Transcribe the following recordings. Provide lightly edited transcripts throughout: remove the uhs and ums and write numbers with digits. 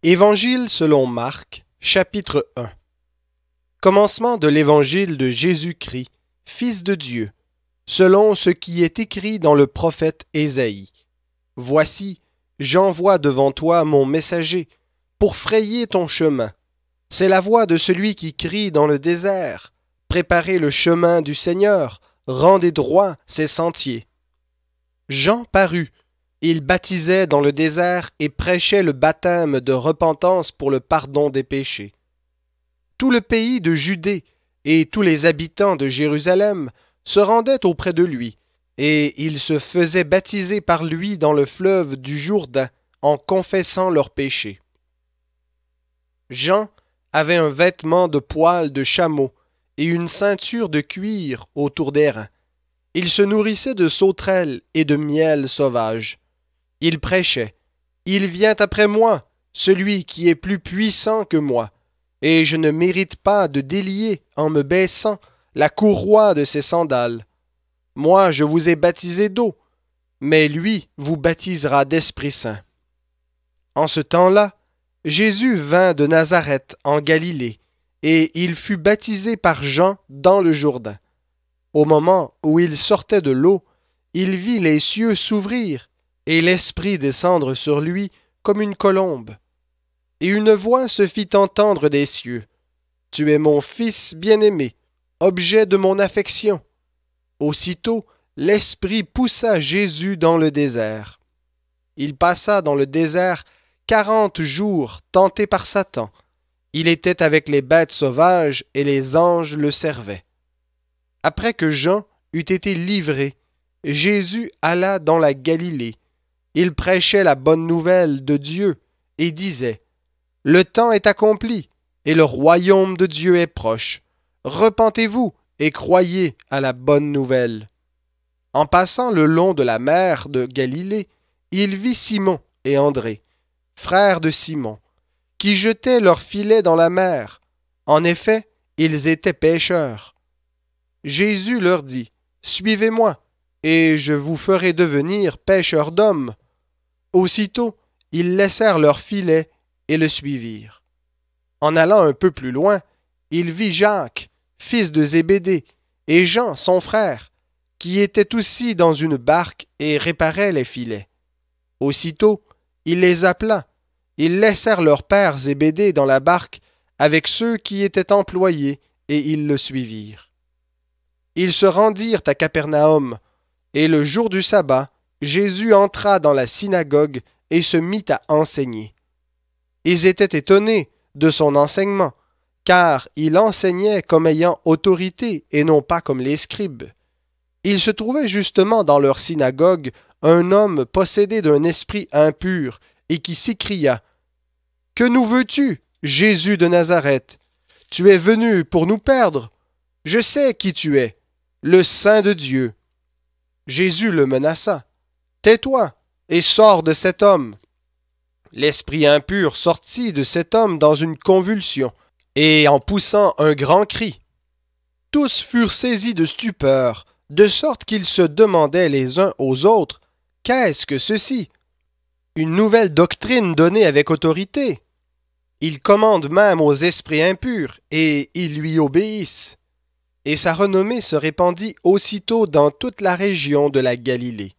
Évangile selon Marc, chapitre 1. Commencement de l'évangile de Jésus-Christ, Fils de Dieu, selon ce qui est écrit dans le prophète Ésaïe. Voici, j'envoie devant toi mon messager, pour frayer ton chemin. C'est la voix de celui qui crie dans le désert. Préparez le chemin du Seigneur, rendez droits ses sentiers. Jean parut. Il baptisait dans le désert et prêchait le baptême de repentance pour le pardon des péchés. Tout le pays de Judée et tous les habitants de Jérusalem se rendaient auprès de lui, et ils se faisaient baptiser par lui dans le fleuve du Jourdain en confessant leurs péchés. Jean avait un vêtement de poil de chameau et une ceinture de cuir autour des reins. Il se nourrissait de sauterelles et de miel sauvage. Il prêchait. Il vient après moi, celui qui est plus puissant que moi, et je ne mérite pas de délier, en me baissant, la courroie de ses sandales. Moi, je vous ai baptisé d'eau, mais lui vous baptisera d'Esprit Saint. En ce temps-là, Jésus vint de Nazareth en Galilée, et il fut baptisé par Jean dans le Jourdain. Au moment où il sortait de l'eau, il vit les cieux s'ouvrir, et l'Esprit descendre sur lui comme une colombe. Et une voix se fit entendre des cieux. « Tu es mon Fils bien-aimé, objet de mon affection. » Aussitôt, l'Esprit poussa Jésus dans le désert. Il passa dans le désert 40 jours, tenté par Satan. Il était avec les bêtes sauvages, et les anges le servaient. Après que Jean eut été livré, Jésus alla dans la Galilée. Il prêchait la bonne nouvelle de Dieu et disait : « Le temps est accompli et le royaume de Dieu est proche. Repentez-vous et croyez à la bonne nouvelle. » En passant le long de la mer de Galilée, il vit Simon et André, frères de Simon, qui jetaient leurs filets dans la mer. En effet, ils étaient pêcheurs. Jésus leur dit : « Suivez-moi, et je vous ferai devenir pêcheurs d'hommes. » Aussitôt, ils laissèrent leurs filets et le suivirent. En allant un peu plus loin, il vit Jacques, fils de Zébédée, et Jean, son frère, qui étaient aussi dans une barque et réparaient les filets. Aussitôt, il les appela. Ils laissèrent leur père Zébédée dans la barque avec ceux qui étaient employés, et ils le suivirent. Ils se rendirent à Capernaum, et le jour du sabbat, Jésus entra dans la synagogue et se mit à enseigner. Ils étaient étonnés de son enseignement, car il enseignait comme ayant autorité et non pas comme les scribes. Il se trouvait justement dans leur synagogue un homme possédé d'un esprit impur et qui s'écria : « Que nous veux-tu, Jésus de Nazareth ? Tu es venu pour nous perdre. Je sais qui tu es, le Saint de Dieu. » Jésus le menaça : « Tais-toi et sors de cet homme. » L'esprit impur sortit de cet homme dans une convulsion, et en poussant un grand cri. Tous furent saisis de stupeur, de sorte qu'ils se demandaient les uns aux autres : « Qu'est-ce que ceci ? Une nouvelle doctrine donnée avec autorité. Il commande même aux esprits impurs, et ils lui obéissent. » Et sa renommée se répandit aussitôt dans toute la région de la Galilée.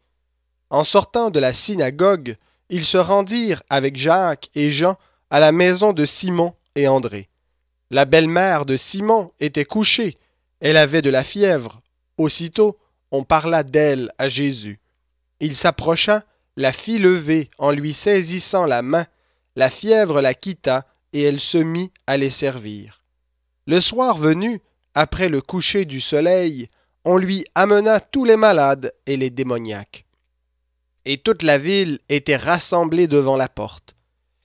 En sortant de la synagogue, ils se rendirent avec Jacques et Jean à la maison de Simon et André. La belle-mère de Simon était couchée, elle avait de la fièvre. Aussitôt, on parla d'elle à Jésus. Il s'approcha, la fit lever en lui saisissant la main, la fièvre la quitta et elle se mit à les servir. Le soir venu, après le coucher du soleil, on lui amena tous les malades et les démoniaques. Et toute la ville était rassemblée devant la porte.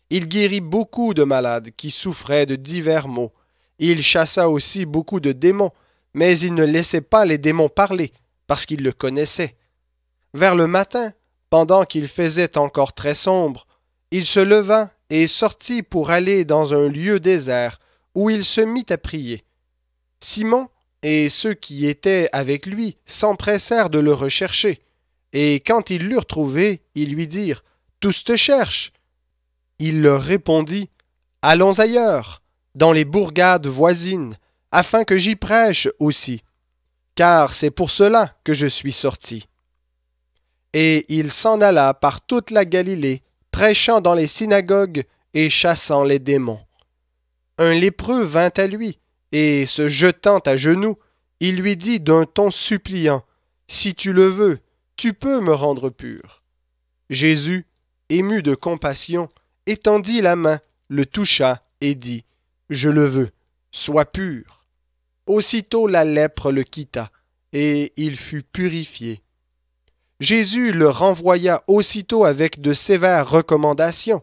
Il guérit beaucoup de malades qui souffraient de divers maux. Il chassa aussi beaucoup de démons, mais il ne laissait pas les démons parler, parce qu'il le connaissait. Vers le matin, pendant qu'il faisait encore très sombre, il se leva et sortit pour aller dans un lieu désert, où il se mit à prier. Simon et ceux qui étaient avec lui s'empressèrent de le rechercher. Et quand ils l'eurent trouvé, ils lui dirent : « Tous te cherchent. » Il leur répondit, « Allons ailleurs, dans les bourgades voisines, afin que j'y prêche aussi, car c'est pour cela que je suis sorti. » Et il s'en alla par toute la Galilée, prêchant dans les synagogues et chassant les démons. Un lépreux vint à lui, et se jetant à genoux, il lui dit d'un ton suppliant, « Si tu le veux, tu peux me rendre pur. » Jésus, ému de compassion, étendit la main, le toucha et dit, « Je le veux, sois pur. » Aussitôt la lèpre le quitta, et il fut purifié. Jésus le renvoya aussitôt avec de sévères recommandations,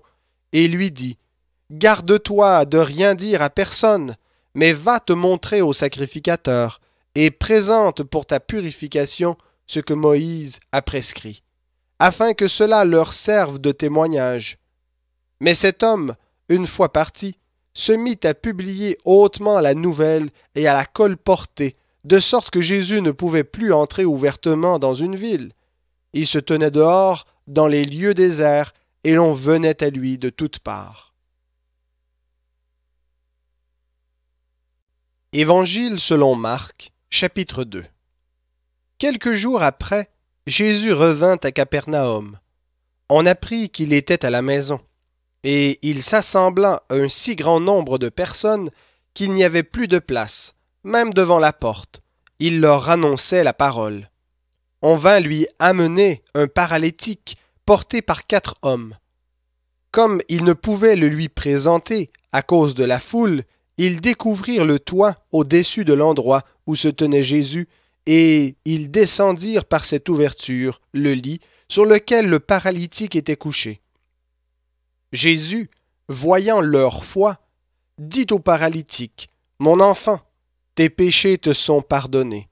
et lui dit, « Garde-toi de rien dire à personne, mais va te montrer au sacrificateur, et présente pour ta purification ce que Moïse a prescrit, afin que cela leur serve de témoignage. » Mais cet homme, une fois parti, se mit à publier hautement la nouvelle et à la colporter, de sorte que Jésus ne pouvait plus entrer ouvertement dans une ville. Il se tenait dehors, dans les lieux déserts, et l'on venait à lui de toutes parts. Évangile selon Marc, chapitre 2. Quelques jours après, Jésus revint à Capernaum. On apprit qu'il était à la maison, et il s'assembla un si grand nombre de personnes qu'il n'y avait plus de place, même devant la porte. Il leur annonçait la parole. On vint lui amener un paralytique porté par 4 hommes. Comme ils ne pouvaient le lui présenter à cause de la foule, ils découvrirent le toit au-dessus de l'endroit où se tenait Jésus, et ils descendirent par cette ouverture le lit sur lequel le paralytique était couché. Jésus, voyant leur foi, dit au paralytique, « Mon enfant, tes péchés te sont pardonnés. »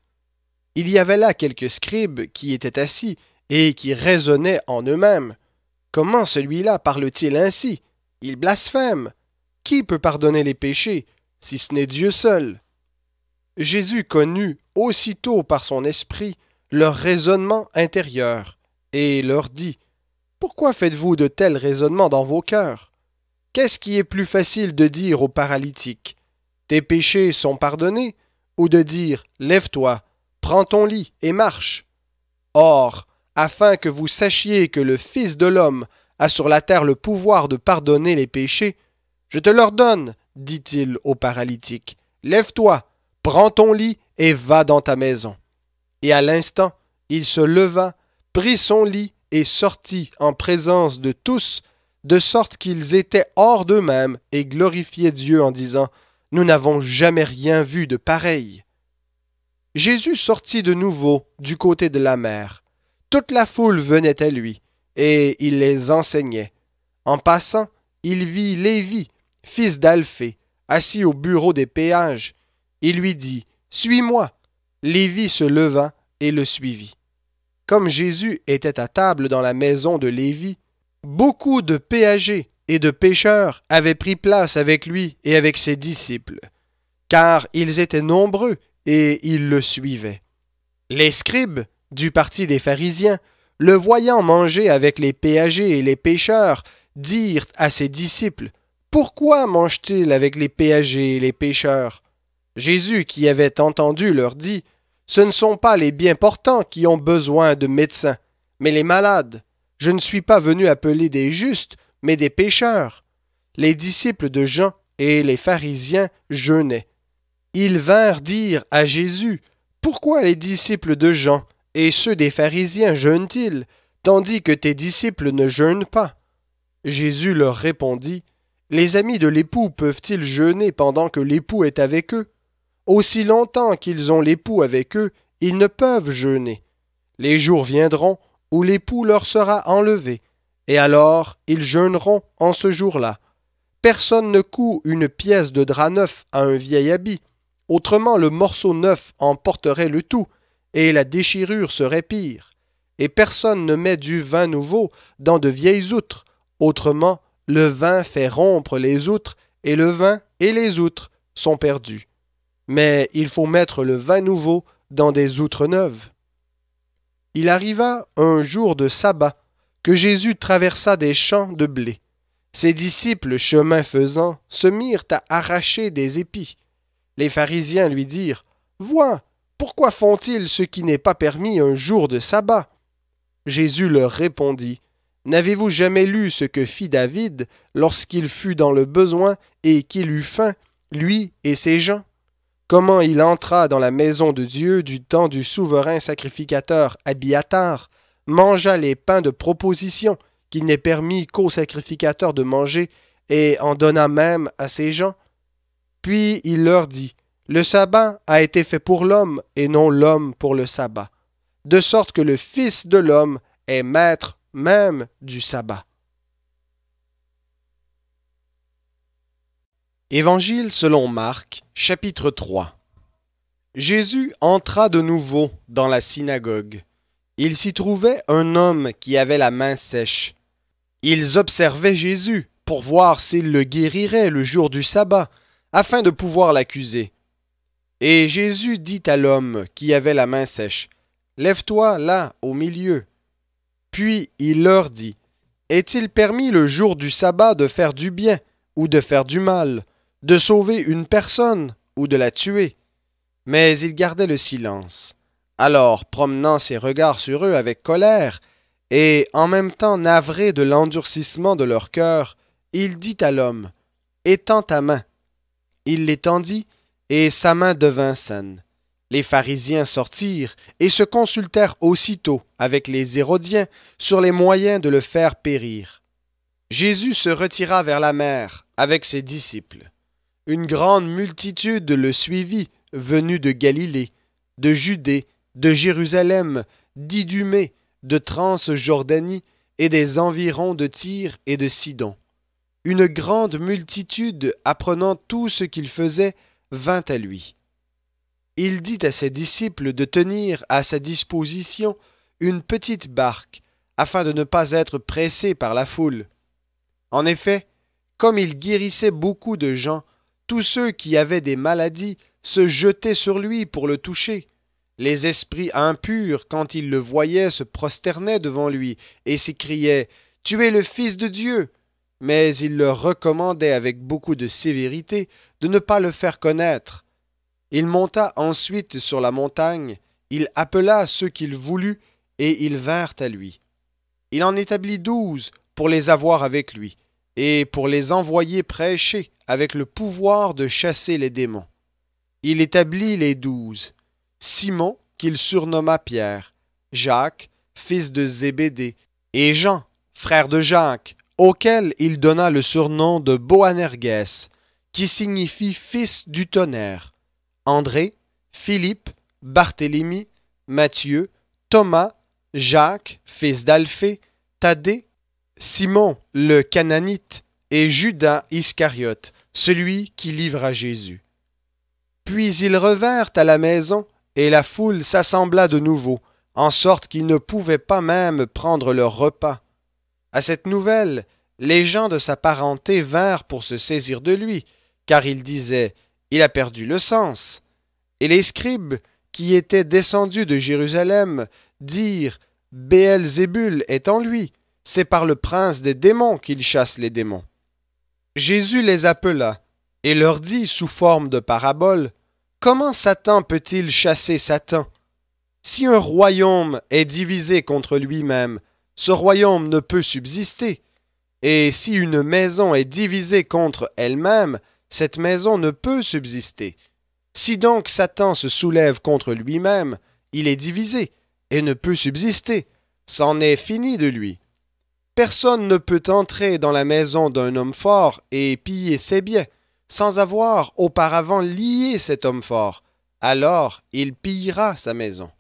Il y avait là quelques scribes qui étaient assis et qui raisonnaient en eux-mêmes. « Comment celui-là parle-t-il ainsi? Il blasphème. Qui peut pardonner les péchés, si ce n'est Dieu seul? » Jésus connut aussitôt par son esprit leur raisonnement intérieur, et leur dit, « Pourquoi faites-vous de tels raisonnements dans vos cœurs? Qu'est-ce qui est plus facile de dire au paralytique, « Tes péchés sont pardonnés » ou de dire, « Lève-toi, prends ton lit et marche. » Or, afin que vous sachiez que le Fils de l'homme a sur la terre le pouvoir de pardonner les péchés, je te l'ordonne, dit-il au paralytique, « Lève-toi, prends ton lit et va dans ta maison. » Et à l'instant, il se leva, prit son lit et sortit en présence de tous, de sorte qu'ils étaient hors d'eux-mêmes et glorifiaient Dieu en disant, « Nous n'avons jamais rien vu de pareil. » Jésus sortit de nouveau du côté de la mer. Toute la foule venait à lui, et il les enseignait. En passant, il vit Lévi, fils d'Alphée, assis au bureau des péages. Il lui dit, « Suis-moi. » Lévi se leva et le suivit. Comme Jésus était à table dans la maison de Lévi, beaucoup de péagers et de pêcheurs avaient pris place avec lui et avec ses disciples, car ils étaient nombreux et ils le suivaient. Les scribes, du parti des pharisiens, le voyant manger avec les péagers et les pêcheurs, dirent à ses disciples, « Pourquoi mange-t-il avec les péagers et les pêcheurs? » Jésus, qui avait entendu, leur dit, « Ce ne sont pas les bien portants qui ont besoin de médecins, mais les malades. Je ne suis pas venu appeler des justes, mais des pécheurs. » Les disciples de Jean et les pharisiens jeûnaient. Ils vinrent dire à Jésus, « Pourquoi les disciples de Jean et ceux des pharisiens jeûnent-ils, tandis que tes disciples ne jeûnent pas? » Jésus leur répondit, « Les amis de l'époux peuvent-ils jeûner pendant que l'époux est avec eux? Aussi longtemps qu'ils ont l'époux avec eux, ils ne peuvent jeûner. Les jours viendront où l'époux leur sera enlevé, et alors ils jeûneront en ce jour-là. Personne ne coud une pièce de drap neuf à un vieil habit, autrement le morceau neuf emporterait le tout, et la déchirure serait pire. Et personne ne met du vin nouveau dans de vieilles outres, autrement le vin fait rompre les outres, et le vin et les outres sont perdus. Mais il faut mettre le vin nouveau dans des outres neuves. » Il arriva un jour de sabbat que Jésus traversa des champs de blé. Ses disciples, chemin faisant, se mirent à arracher des épis. Les pharisiens lui dirent, « Vois, pourquoi font-ils ce qui n'est pas permis un jour de sabbat ?» Jésus leur répondit, « N'avez-vous jamais lu ce que fit David lorsqu'il fut dans le besoin et qu'il eut faim, lui et ses gens? Comment il entra dans la maison de Dieu du temps du souverain sacrificateur Abiatar, mangea les pains de proposition qu'il n'est permis qu'aux sacrificateurs de manger, et en donna même à ses gens? Puis il leur dit, le sabbat a été fait pour l'homme, et non l'homme pour le sabbat, de sorte que le Fils de l'homme est maître même du sabbat. Évangile selon Marc, chapitre 3. Jésus entra de nouveau dans la synagogue. Il s'y trouvait un homme qui avait la main sèche. Ils observaient Jésus pour voir s'il le guérirait le jour du sabbat, afin de pouvoir l'accuser. Et Jésus dit à l'homme qui avait la main sèche, « Lève-toi là, au milieu. » Puis il leur dit, « Est-il permis le jour du sabbat de faire du bien ou de faire du mal, de sauver une personne ou de la tuer? » Mais il gardait le silence. Alors, promenant ses regards sur eux avec colère, et en même temps navré de l'endurcissement de leur cœur, il dit à l'homme, « Étends ta main. » Il l'étendit, et sa main devint saine. Les pharisiens sortirent et se consultèrent aussitôt avec les Hérodiens sur les moyens de le faire périr. Jésus se retira vers la mer avec ses disciples. Une grande multitude le suivit, venue de Galilée, de Judée, de Jérusalem, d'Idumée, de Transjordanie et des environs de Tyr et de Sidon. Une grande multitude, apprenant tout ce qu'il faisait, vint à lui. Il dit à ses disciples de tenir à sa disposition une petite barque, afin de ne pas être pressés par la foule. En effet, comme il guérissait beaucoup de gens, tous ceux qui avaient des maladies se jetaient sur lui pour le toucher. Les esprits impurs, quand ils le voyaient, se prosternaient devant lui et s'écriaient « Tu es le Fils de Dieu !» Mais il leur recommandait avec beaucoup de sévérité de ne pas le faire connaître. Il monta ensuite sur la montagne, il appela ceux qu'il voulut, et ils vinrent à lui. Il en établit 12 pour les avoir avec lui, et pour les envoyer prêcher avec le pouvoir de chasser les démons. Il établit les 12. Simon, qu'il surnomma Pierre, Jacques, fils de Zébédée, et Jean, frère de Jacques, auquel il donna le surnom de Boanerges, qui signifie fils du tonnerre, André, Philippe, Barthélemy, Matthieu, Thomas, Jacques, fils d'Alphée, Thaddée, Simon le Cananite, et Judas Iscariote, celui qui livra Jésus. Puis ils revinrent à la maison, et la foule s'assembla de nouveau, en sorte qu'ils ne pouvaient pas même prendre leur repas. À cette nouvelle, les gens de sa parenté vinrent pour se saisir de lui, car ils disaient « Il a perdu le sens ». Et les scribes, qui étaient descendus de Jérusalem, dirent « Béelzébul est en lui, c'est par le prince des démons qu'il chasse les démons. » Jésus les appela, et leur dit sous forme de parabole, « Comment Satan peut-il chasser Satan? Si un royaume est divisé contre lui-même, ce royaume ne peut subsister. Et si une maison est divisée contre elle-même, cette maison ne peut subsister. Si donc Satan se soulève contre lui-même, il est divisé et ne peut subsister. C'en est fini de lui. Personne ne peut entrer dans la maison d'un homme fort et piller ses biens, sans avoir auparavant lié cet homme fort. Alors il pillera sa maison.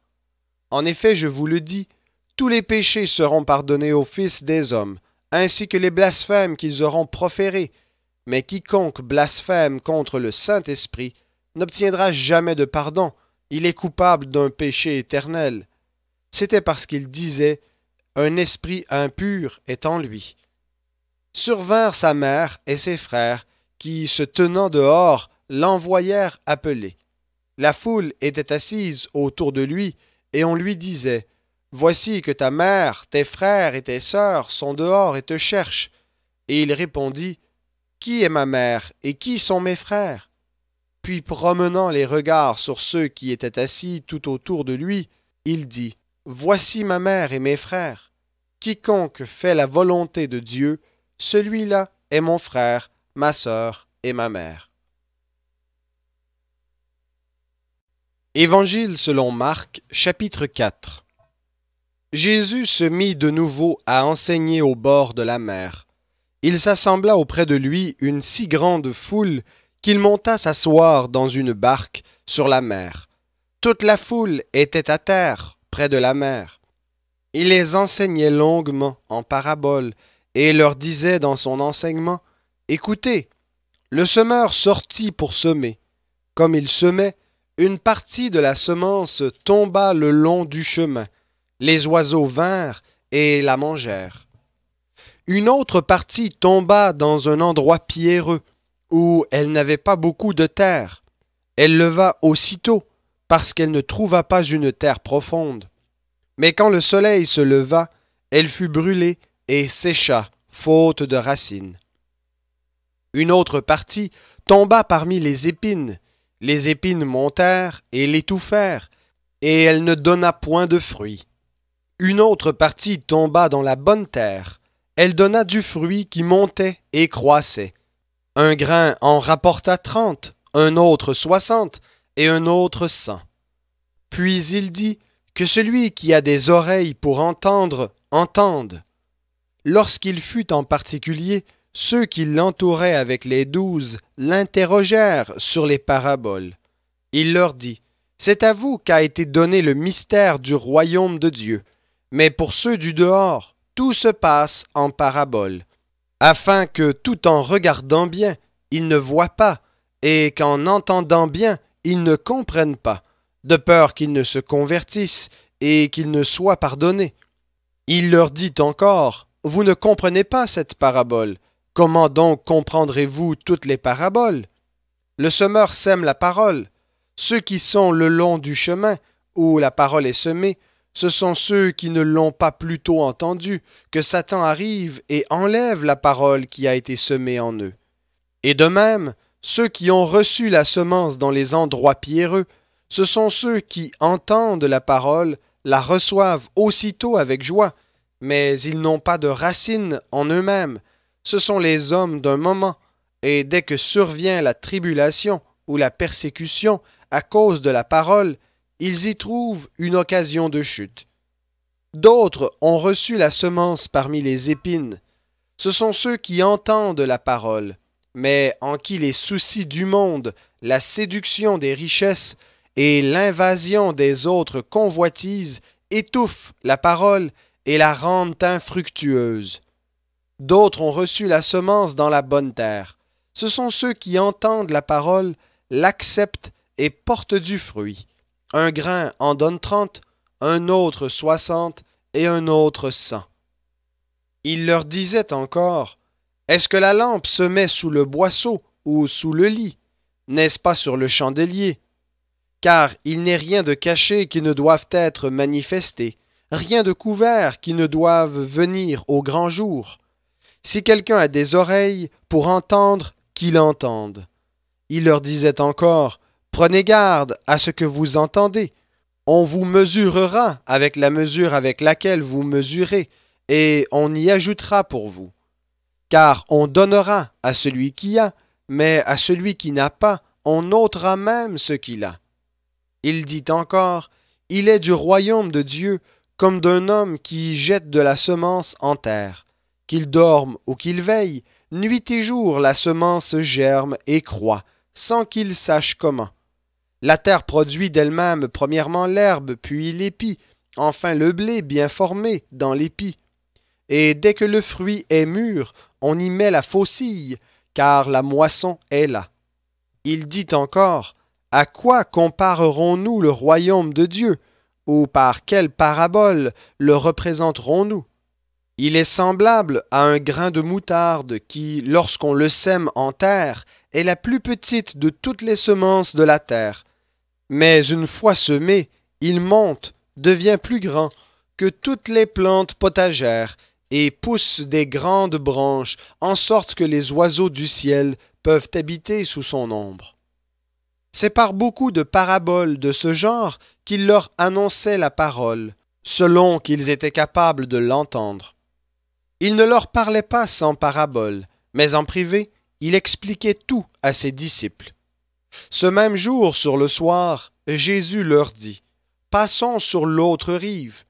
En effet, je vous le dis, tous les péchés seront pardonnés aux fils des hommes, ainsi que les blasphèmes qu'ils auront proférés. Mais quiconque blasphème contre le Saint-Esprit n'obtiendra jamais de pardon, il est coupable d'un péché éternel. C'était parce qu'il disait « Un esprit impur est en lui ». Survinrent sa mère et ses frères, qui, se tenant dehors, l'envoyèrent appeler. La foule était assise autour de lui, et on lui disait « Voici que ta mère, tes frères et tes sœurs sont dehors et te cherchent. » Et il répondit, « Qui est ma mère et qui sont mes frères ?» Puis promenant les regards sur ceux qui étaient assis tout autour de lui, il dit, « Voici ma mère et mes frères. Quiconque fait la volonté de Dieu, celui-là est mon frère, ma sœur et ma mère. » Évangile selon Marc, chapitre 4. Jésus se mit de nouveau à enseigner au bord de la mer. Il s'assembla auprès de lui une si grande foule qu'il monta s'asseoir dans une barque sur la mer. Toute la foule était à terre, près de la mer. Il les enseignait longuement en paraboles et leur disait dans son enseignement, « Écoutez, le semeur sortit pour semer. Comme il semait, une partie de la semence tomba le long du chemin. Les oiseaux vinrent et la mangèrent. Une autre partie tomba dans un endroit pierreux, où elle n'avait pas beaucoup de terre. Elle leva aussitôt, parce qu'elle ne trouva pas une terre profonde. Mais quand le soleil se leva, elle fut brûlée et sécha, faute de racines. Une autre partie tomba parmi les épines. Les épines montèrent et l'étouffèrent, et elle ne donna point de fruits. Une autre partie tomba dans la bonne terre. Elle donna du fruit qui montait et croissait. Un grain en rapporta 30, un autre 60, et un autre 100. Puis il dit, que celui qui a des oreilles pour entendre, entende. Lorsqu'il fut en particulier, ceux qui l'entouraient avec les 12 l'interrogèrent sur les paraboles. Il leur dit, « C'est à vous qu'a été donné le mystère du royaume de Dieu, mais pour ceux du dehors, tout se passe en paraboles, afin que tout en regardant bien, ils ne voient pas, et qu'en entendant bien, ils ne comprennent pas, de peur qu'ils ne se convertissent et qu'ils ne soient pardonnés. » Il leur dit encore, « Vous ne comprenez pas cette parabole. Comment donc comprendrez-vous toutes les paraboles? Le semeur sème la parole. Ceux qui sont le long du chemin, où la parole est semée, ce sont ceux qui ne l'ont pas plutôt entendue, que Satan arrive et enlève la parole qui a été semée en eux. Et de même, ceux qui ont reçu la semence dans les endroits pierreux, ce sont ceux qui entendent la parole, la reçoivent aussitôt avec joie, mais ils n'ont pas de racines en eux-mêmes. Ce sont les hommes d'un moment, et dès que survient la tribulation ou la persécution à cause de la parole, ils y trouvent une occasion de chute. D'autres ont reçu la semence parmi les épines. Ce sont ceux qui entendent la parole, mais en qui les soucis du monde, la séduction des richesses et l'invasion des autres convoitises étouffent la parole et la rendent infructueuse. D'autres ont reçu la semence dans la bonne terre. Ce sont ceux qui entendent la parole, l'acceptent et portent du fruit. Un grain en donne 30, un autre 60 et un autre 100. Il leur disait encore, « Est-ce que la lampe se met sous le boisseau ou sous le lit? N'est-ce pas sur le chandelier? Car il n'est rien de caché qui ne doive être manifesté, rien de couvert qui ne doive venir au grand jour. Si quelqu'un a des oreilles pour entendre, qu'il entende. » Il leur disait encore, « Prenez garde à ce que vous entendez. On vous mesurera avec la mesure avec laquelle vous mesurez, et on y ajoutera pour vous. Car on donnera à celui qui a, mais à celui qui n'a pas, on ôtera même ce qu'il a. » Il dit encore, « Il est du royaume de Dieu comme d'un homme qui jette de la semence en terre. Qu'il dorme ou qu'il veille, nuit et jour la semence germe et croît, sans qu'il sache comment. La terre produit d'elle-même premièrement l'herbe, puis l'épi, enfin le blé bien formé dans l'épi. Et dès que le fruit est mûr, on y met la faucille, car la moisson est là. » Il dit encore, « À quoi comparerons-nous le royaume de Dieu, ou par quelle parabole le représenterons-nous? Il est semblable à un grain de moutarde qui, lorsqu'on le sème en terre, est la plus petite de toutes les semences de la terre. Mais une fois semé, il monte, devient plus grand que toutes les plantes potagères, et pousse des grandes branches, en sorte que les oiseaux du ciel peuvent habiter sous son ombre. C'est par beaucoup de paraboles de ce genre qu'il leur annonçait la parole, selon qu'ils étaient capables de l'entendre. Il ne leur parlait pas sans paraboles, mais en privé, il expliquait tout à ses disciples. Ce même jour, sur le soir, Jésus leur dit, « Passons sur l'autre rive. »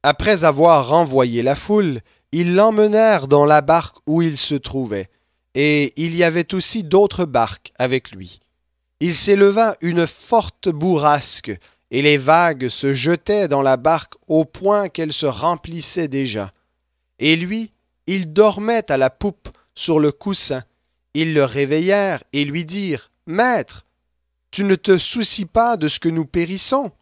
Après avoir renvoyé la foule, ils l'emmenèrent dans la barque où il se trouvait, et il y avait aussi d'autres barques avec lui. Il s'éleva une forte bourrasque, et les vagues se jetaient dans la barque au point qu'elle se remplissait déjà. Et lui, il dormait à la poupe sur le coussin. Ils le réveillèrent et lui dirent, « Maître, tu ne te soucies pas de ce que nous périssons? »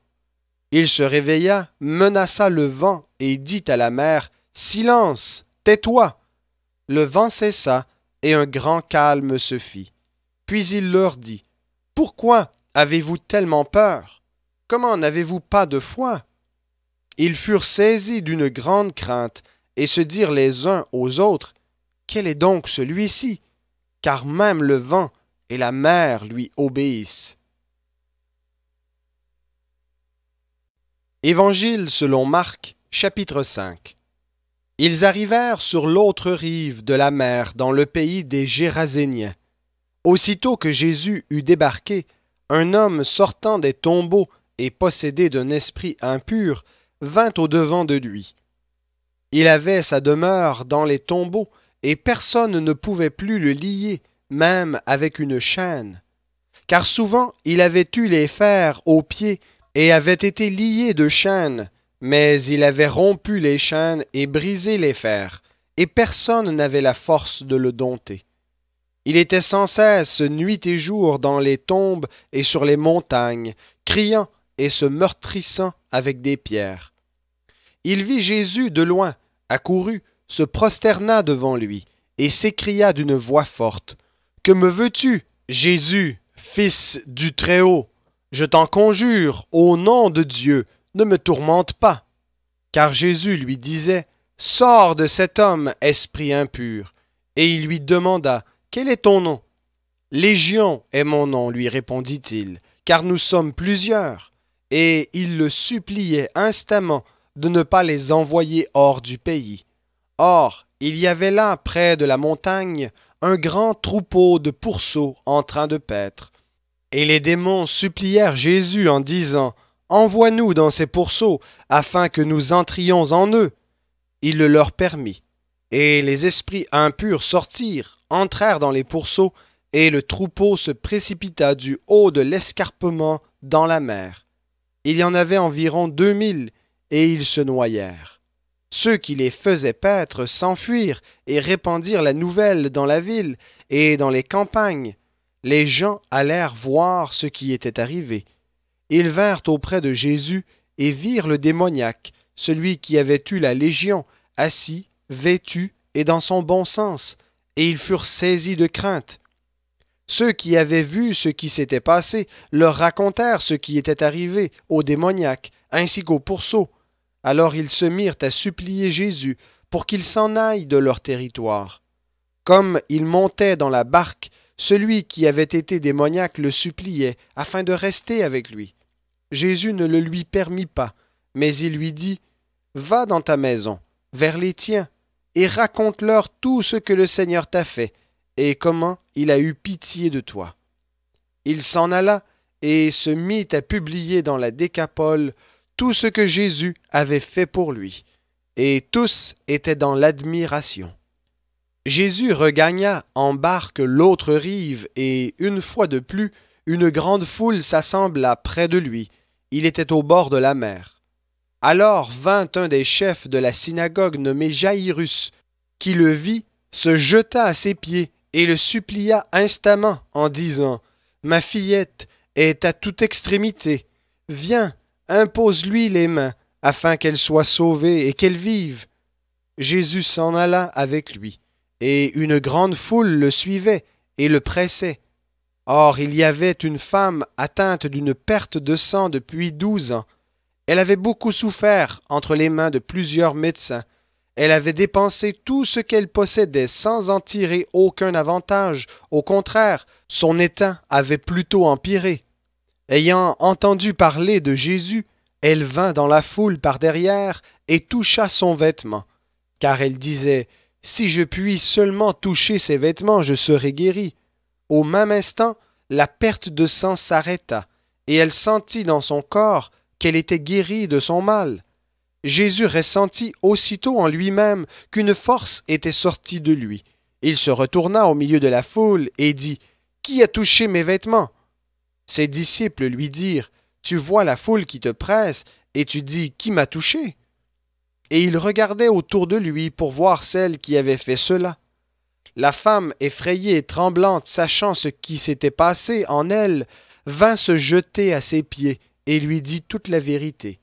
Il se réveilla, menaça le vent et dit à la mer, « Silence, tais-toi !» Le vent cessa et un grand calme se fit. Puis il leur dit, « Pourquoi avez-vous tellement peur? Comment n'avez-vous pas de foi? » Ils furent saisis d'une grande crainte et se dirent les uns aux autres, « Quel est donc celui-ci? Car même le vent et la mer lui obéissent. » Évangile selon Marc, chapitre 5. Ils arrivèrent sur l'autre rive de la mer dans le pays des Géraséniens. Aussitôt que Jésus eut débarqué, un homme sortant des tombeaux et possédé d'un esprit impur vint au-devant de lui. Il avait sa demeure dans les tombeaux et personne ne pouvait plus le lier, même avec une chaîne. Car souvent il avait eu les fers aux pieds et avait été lié de chaînes, mais il avait rompu les chaînes et brisé les fers, et personne n'avait la force de le dompter. Il était sans cesse nuit et jour dans les tombes et sur les montagnes, criant et se meurtrissant avec des pierres. Il vit Jésus de loin, accourut, se prosterna devant lui, et s'écria d'une voix forte, « Que me veux-tu, Jésus, Fils du Très-Haut? Je t'en conjure, au nom de Dieu, ne me tourmente pas. » Car Jésus lui disait, « Sors de cet homme, esprit impur. » Et il lui demanda, « Quel est ton nom? » ?»« Légion est mon nom, lui répondit-il, car nous sommes plusieurs. » Et il le suppliait instamment de ne pas les envoyer hors du pays. Or, il y avait là, près de la montagne, un grand troupeau de pourceaux en train de paître. Et les démons supplièrent Jésus en disant, « Envoie-nous dans ces pourceaux, afin que nous entrions en eux. » Il le leur permit. Et les esprits impurs sortirent, entrèrent dans les pourceaux, et le troupeau se précipita du haut de l'escarpement dans la mer. Il y en avait environ 2000, et ils se noyèrent. Ceux qui les faisaient paître s'enfuirent et répandirent la nouvelle dans la ville et dans les campagnes. Les gens allèrent voir ce qui était arrivé. Ils vinrent auprès de Jésus et virent le démoniaque, celui qui avait eu la légion, assis, vêtu et dans son bon sens, et ils furent saisis de crainte. Ceux qui avaient vu ce qui s'était passé leur racontèrent ce qui était arrivé au démoniaque, ainsi qu'aux pourceaux. Alors ils se mirent à supplier Jésus pour qu'il s'en aille de leur territoire. Comme il montait dans la barque, celui qui avait été démoniaque le suppliait afin de rester avec lui. Jésus ne le lui permit pas, mais il lui dit, « Va dans ta maison, vers les tiens, et raconte-leur tout ce que le Seigneur t'a fait, et comment il a eu pitié de toi. » Il s'en alla et se mit à publier dans la Décapole tout ce que Jésus avait fait pour lui, et tous étaient dans l'admiration. Jésus regagna en barque l'autre rive, et une fois de plus, une grande foule s'assembla près de lui. Il était au bord de la mer. Alors vint un des chefs de la synagogue nommé Jaïrus, qui le vit, se jeta à ses pieds et le supplia instamment en disant, « Ma fillette est à toute extrémité. Viens, impose-lui les mains, afin qu'elle soit sauvée et qu'elle vive. » Jésus s'en alla avec lui, et une grande foule le suivait et le pressait. Or il y avait une femme atteinte d'une perte de sang depuis 12 ans. Elle avait beaucoup souffert entre les mains de plusieurs médecins. Elle avait dépensé tout ce qu'elle possédait sans en tirer aucun avantage. Au contraire, son état avait plutôt empiré. Ayant entendu parler de Jésus, elle vint dans la foule par derrière et toucha son vêtement, car elle disait « Si je puis seulement toucher ses vêtements, je serai guérie. » Au même instant, la perte de sang s'arrêta, et elle sentit dans son corps qu'elle était guérie de son mal. Jésus ressentit aussitôt en lui-même qu'une force était sortie de lui. Il se retourna au milieu de la foule et dit « Qui a touché mes vêtements ?» Ses disciples lui dirent « Tu vois la foule qui te presse, et tu dis « Qui m'a touché ?» Et il regardait autour de lui pour voir celle qui avait fait cela. La femme, effrayée et tremblante, sachant ce qui s'était passé en elle, vint se jeter à ses pieds et lui dit toute la vérité.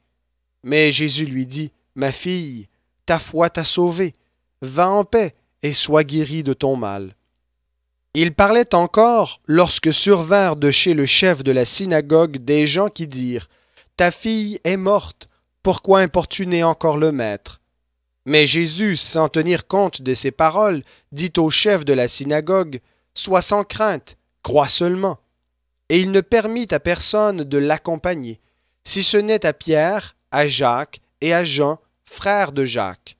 Mais Jésus lui dit « Ma fille, ta foi t'a sauvée. Va en paix et sois guérie de ton mal. » Il parlait encore lorsque survinrent de chez le chef de la synagogue des gens qui dirent « Ta fille est morte, pourquoi importuner encore le maître ?» Mais Jésus, sans tenir compte de ces paroles, dit au chef de la synagogue « Sois sans crainte, crois seulement. » Et il ne permit à personne de l'accompagner, si ce n'est à Pierre, à Jacques et à Jean, frères de Jacques.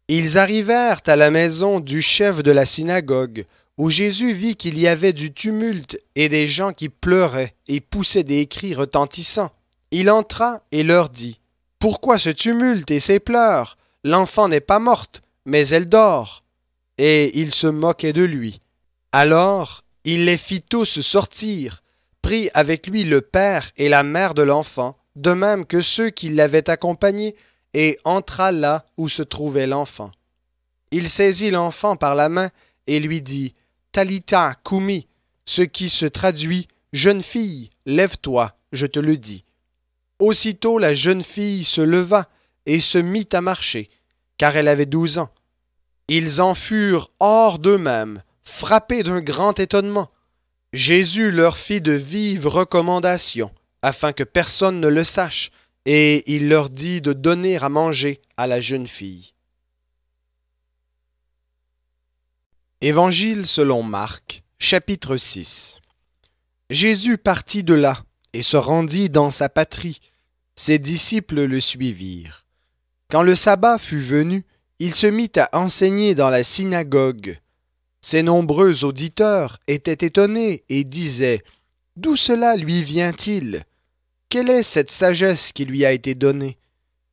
Ils arrivèrent à la maison du chef de la synagogue, où Jésus vit qu'il y avait du tumulte et des gens qui pleuraient et poussaient des cris retentissants. Il entra et leur dit « Pourquoi ce tumulte et ces pleurs? L'enfant n'est pas morte, mais elle dort. » Et ils se moquaient de lui. Alors il les fit tous sortir, prit avec lui le père et la mère de l'enfant, de même que ceux qui l'avaient accompagné, et entra là où se trouvait l'enfant. Il saisit l'enfant par la main et lui dit « Talitha koumi », ce qui se traduit « Jeune fille, lève-toi, je te le dis ». Aussitôt la jeune fille se leva et se mit à marcher, car elle avait 12 ans. Ils en furent hors d'eux-mêmes, frappés d'un grand étonnement. Jésus leur fit de vives recommandations, afin que personne ne le sache, et il leur dit de donner à manger à la jeune fille. Évangile selon Marc, chapitre 6. Jésus partit de là et se rendit dans sa patrie. Ses disciples le suivirent. Quand le sabbat fut venu, il se mit à enseigner dans la synagogue. Ses nombreux auditeurs étaient étonnés et disaient « D'où cela lui vient-il? Quelle est cette sagesse qui lui a été donnée?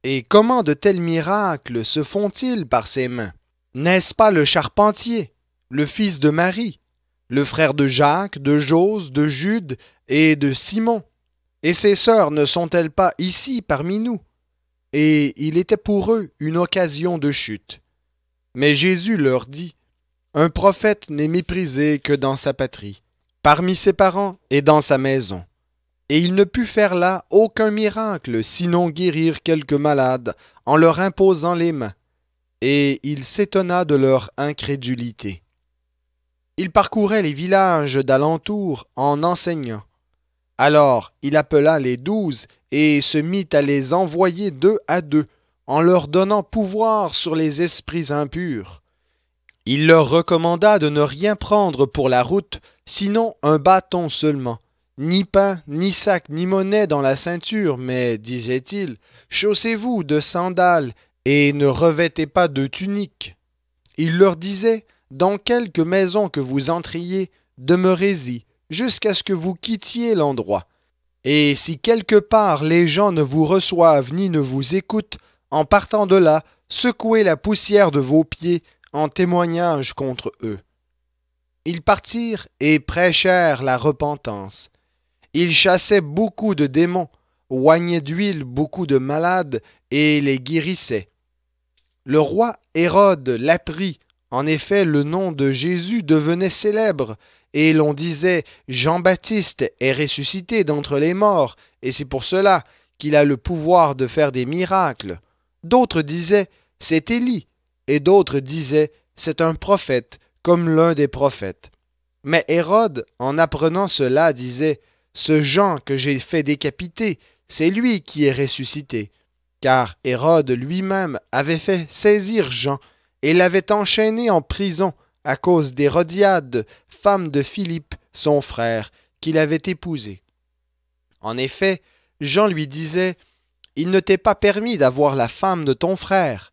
Et comment de tels miracles se font-ils par ses mains? N'est-ce pas le charpentier, le fils de Marie, le frère de Jacques, de Jose, de Jude et de Simon? Et ses sœurs ne sont-elles pas ici parmi nous? » Et il était pour eux une occasion de chute. Mais Jésus leur dit « Un prophète n'est méprisé que dans sa patrie, parmi ses parents et dans sa maison. » Et il ne put faire là aucun miracle, sinon guérir quelques malades en leur imposant les mains. Et il s'étonna de leur incrédulité. Il parcourait les villages d'alentour en enseignant. Alors il appela les 12 et se mit à les envoyer 2 à 2, en leur donnant pouvoir sur les esprits impurs. Il leur recommanda de ne rien prendre pour la route, sinon un bâton seulement, ni pain, ni sac, ni monnaie dans la ceinture, mais, disait-il, chaussez-vous de sandales et ne revêtez pas de tunique. Il leur disait, dans quelque maison que vous entriez, demeurez-y, jusqu'à ce que vous quittiez l'endroit. Et si quelque part les gens ne vous reçoivent ni ne vous écoutent, en partant de là, secouez la poussière de vos pieds en témoignage contre eux. Ils partirent et prêchèrent la repentance. Ils chassaient beaucoup de démons, oignaient d'huile beaucoup de malades et les guérissaient. Le roi Hérode l'apprit. En effet, le nom de Jésus devenait célèbre, et l'on disait « Jean-Baptiste est ressuscité d'entre les morts, et c'est pour cela qu'il a le pouvoir de faire des miracles. » D'autres disaient « C'est Élie », et d'autres disaient « C'est un prophète, comme l'un des prophètes. » Mais Hérode, en apprenant cela, disait « Ce Jean que j'ai fait décapiter, c'est lui qui est ressuscité. » car Hérode lui-même avait fait saisir Jean et l'avait enchaîné en prison à cause d'Hérodiade, femme de Philippe, son frère, qu'il avait épousée. En effet, Jean lui disait « Il ne t'est pas permis d'avoir la femme de ton frère. »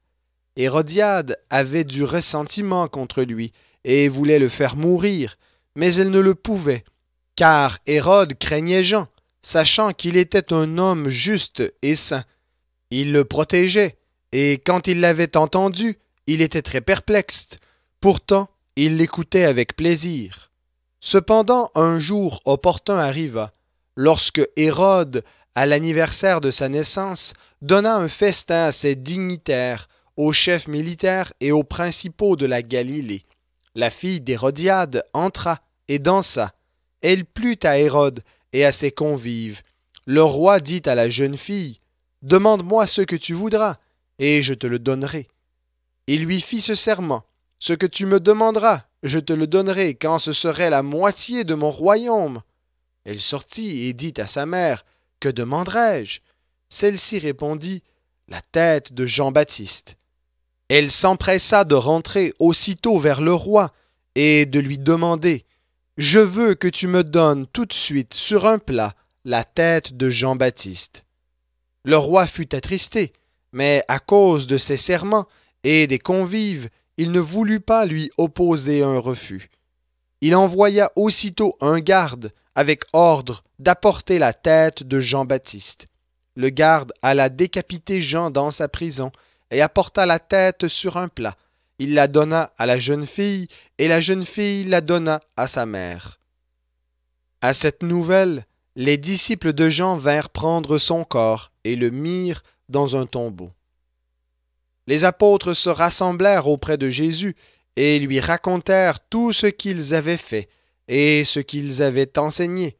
Hérodiade avait du ressentiment contre lui et voulait le faire mourir, mais elle ne le pouvait, car Hérode craignait Jean, sachant qu'il était un homme juste et saint. Il le protégeait, et quand il l'avait entendu, il était très perplexe. Pourtant, il l'écoutait avec plaisir. Cependant, un jour opportun arriva, lorsque Hérode, à l'anniversaire de sa naissance, donna un festin à ses dignitaires, aux chefs militaires et aux principaux de la Galilée. La fille d'Hérodiade entra et dansa. Elle plut à Hérode et à ses convives. Le roi dit à la jeune fille, « Demande-moi ce que tu voudras, et je te le donnerai. » Il lui fit ce serment, « Ce que tu me demanderas, je te le donnerai quand ce serait la moitié de mon royaume. » Elle sortit et dit à sa mère, « Que demanderai-je » Celle-ci répondit, « La tête de Jean-Baptiste. » Elle s'empressa de rentrer aussitôt vers le roi et de lui demander, « Je veux que tu me donnes tout de suite sur un plat la tête de Jean-Baptiste. » Le roi fut attristé, mais à cause de ses serments et des convives, il ne voulut pas lui opposer un refus. Il envoya aussitôt un garde avec ordre d'apporter la tête de Jean-Baptiste. Le garde alla décapiter Jean dans sa prison et apporta la tête sur un plat. Il la donna à la jeune fille, et la jeune fille la donna à sa mère. À cette nouvelle, les disciples de Jean vinrent prendre son corps et le mirent dans un tombeau. Les apôtres se rassemblèrent auprès de Jésus et lui racontèrent tout ce qu'ils avaient fait et ce qu'ils avaient enseigné.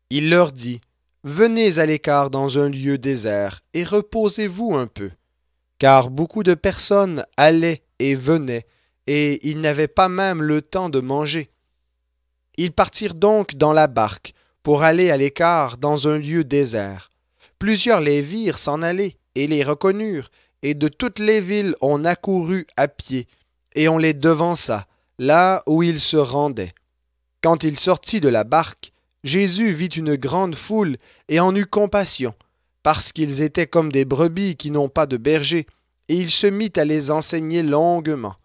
Il leur dit, « Venez à l'écart dans un lieu désert et reposez-vous un peu. » Car beaucoup de personnes allaient et venaient, et ils n'avaient pas même le temps de manger. Ils partirent donc dans la barque pour aller à l'écart dans un lieu désert. Plusieurs les virent s'en aller et les reconnurent, et de toutes les villes on accourut à pied, et on les devança, là où ils se rendaient. Quand il sortit de la barque, Jésus vit une grande foule et en eut compassion, parce qu'ils étaient comme des brebis qui n'ont pas de berger, et il se mit à les enseigner longuement.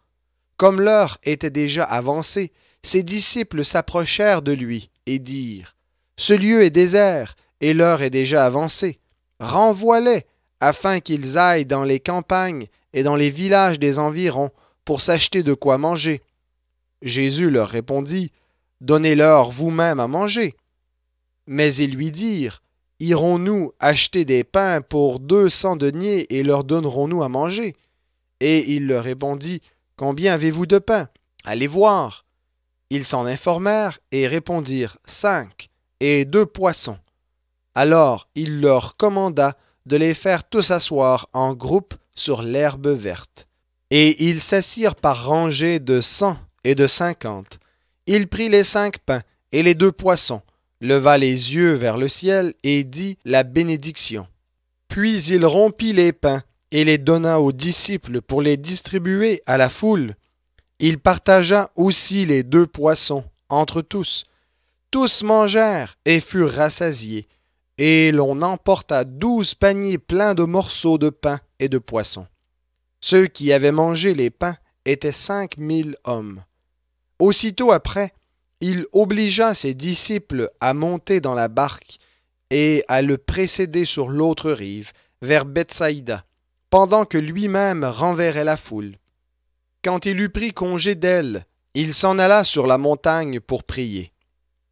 Comme l'heure était déjà avancée, ses disciples s'approchèrent de lui et dirent, « Ce lieu est désert, et l'heure est déjà avancée. Renvoie-les, afin qu'ils aillent dans les campagnes et dans les villages des environs pour s'acheter de quoi manger. » Jésus leur répondit, « Donnez-leur vous-même à manger. » Mais ils lui dirent, « Irons-nous acheter des pains pour 200 deniers et leur donnerons-nous à manger? » Et il leur répondit, « Combien avez-vous de pain? Allez voir. » Ils s'en informèrent et répondirent, « 5 et 2 poissons. » Alors il leur commanda de les faire tous asseoir en groupe sur l'herbe verte. Et ils s'assirent par rangées de 100 et de 50. Il prit les 5 pains et les 2 poissons, leva les yeux vers le ciel et dit la bénédiction. Puis il rompit les pains et les donna aux disciples pour les distribuer à la foule. Il partagea aussi les 2 poissons entre tous. Tous mangèrent et furent rassasiés, et l'on emporta 12 paniers pleins de morceaux de pain et de poissons. Ceux qui avaient mangé les pains étaient 5000 hommes. Aussitôt après, il obligea ses disciples à monter dans la barque et à le précéder sur l'autre rive, vers Bethsaïda, pendant que lui-même renverrait la foule. Quand il eut pris congé d'elle, il s'en alla sur la montagne pour prier.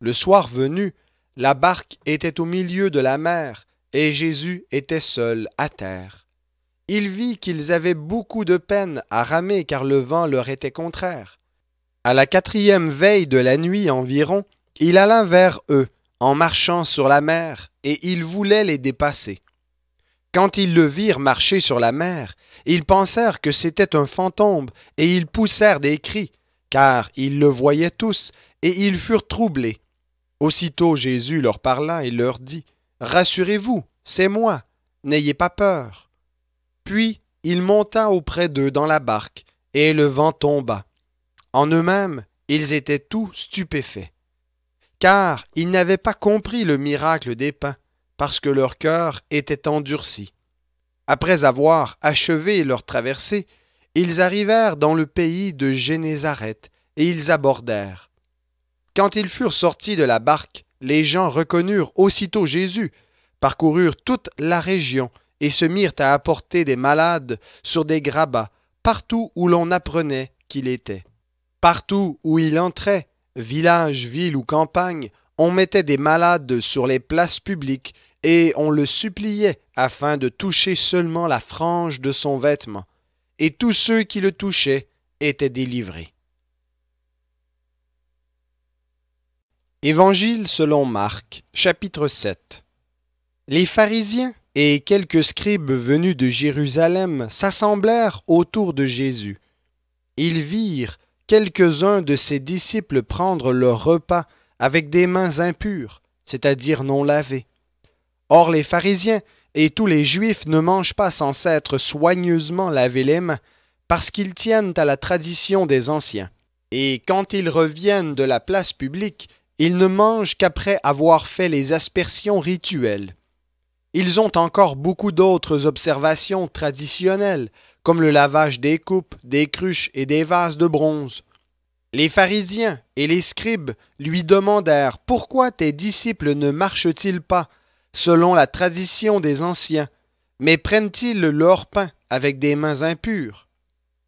Le soir venu, la barque était au milieu de la mer, et Jésus était seul à terre. Il vit qu'ils avaient beaucoup de peine à ramer car le vent leur était contraire. À la 4e veille de la nuit environ, il alla vers eux, en marchant sur la mer, et il voulait les dépasser. Quand ils le virent marcher sur la mer, ils pensèrent que c'était un fantôme, et ils poussèrent des cris, car ils le voyaient tous, et ils furent troublés. Aussitôt Jésus leur parla et leur dit, « Rassurez-vous, c'est moi, n'ayez pas peur. » Puis il monta auprès d'eux dans la barque, et le vent tomba. En eux-mêmes, ils étaient tous stupéfaits, car ils n'avaient pas compris le miracle des pains, parce que leur cœur était endurci. Après avoir achevé leur traversée, ils arrivèrent dans le pays de Génézareth, et ils abordèrent. Quand ils furent sortis de la barque, les gens reconnurent aussitôt Jésus, parcoururent toute la région, et se mirent à apporter des malades sur des grabats, partout où l'on apprenait qu'il était. Partout où il entrait, village, ville ou campagne, on mettait des malades sur les places publiques, et on le suppliait afin de toucher seulement la frange de son vêtement, et tous ceux qui le touchaient étaient délivrés. Évangile selon Marc, chapitre 7. Les pharisiens et quelques scribes venus de Jérusalem s'assemblèrent autour de Jésus. Ils virent quelques-uns de ses disciples prendre leur repas avec des mains impures, c'est-à-dire non lavées. Or les pharisiens et tous les Juifs ne mangent pas sans s'être soigneusement lavé les mains, parce qu'ils tiennent à la tradition des anciens. Et quand ils reviennent de la place publique, ils ne mangent qu'après avoir fait les aspersions rituelles. Ils ont encore beaucoup d'autres observations traditionnelles, comme le lavage des coupes, des cruches et des vases de bronze. Les pharisiens et les scribes lui demandèrent « Pourquoi tes disciples ne marchent-ils pas selon la tradition des anciens, mais prennent-ils leur pain avec des mains impures ?»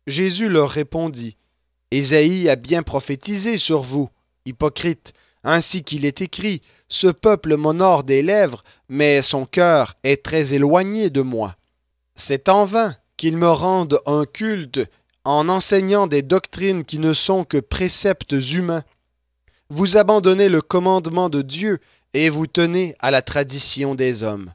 Jésus leur répondit « Ésaïe a bien prophétisé sur vous, hypocrites, ainsi qu'il est écrit « Ce peuple m'honore des lèvres, mais son cœur est très éloigné de moi. C'est en vain qu'ils me rendent un culte en enseignant des doctrines qui ne sont que préceptes humains. Vous abandonnez le commandement de Dieu et vous tenez à la tradition des hommes. »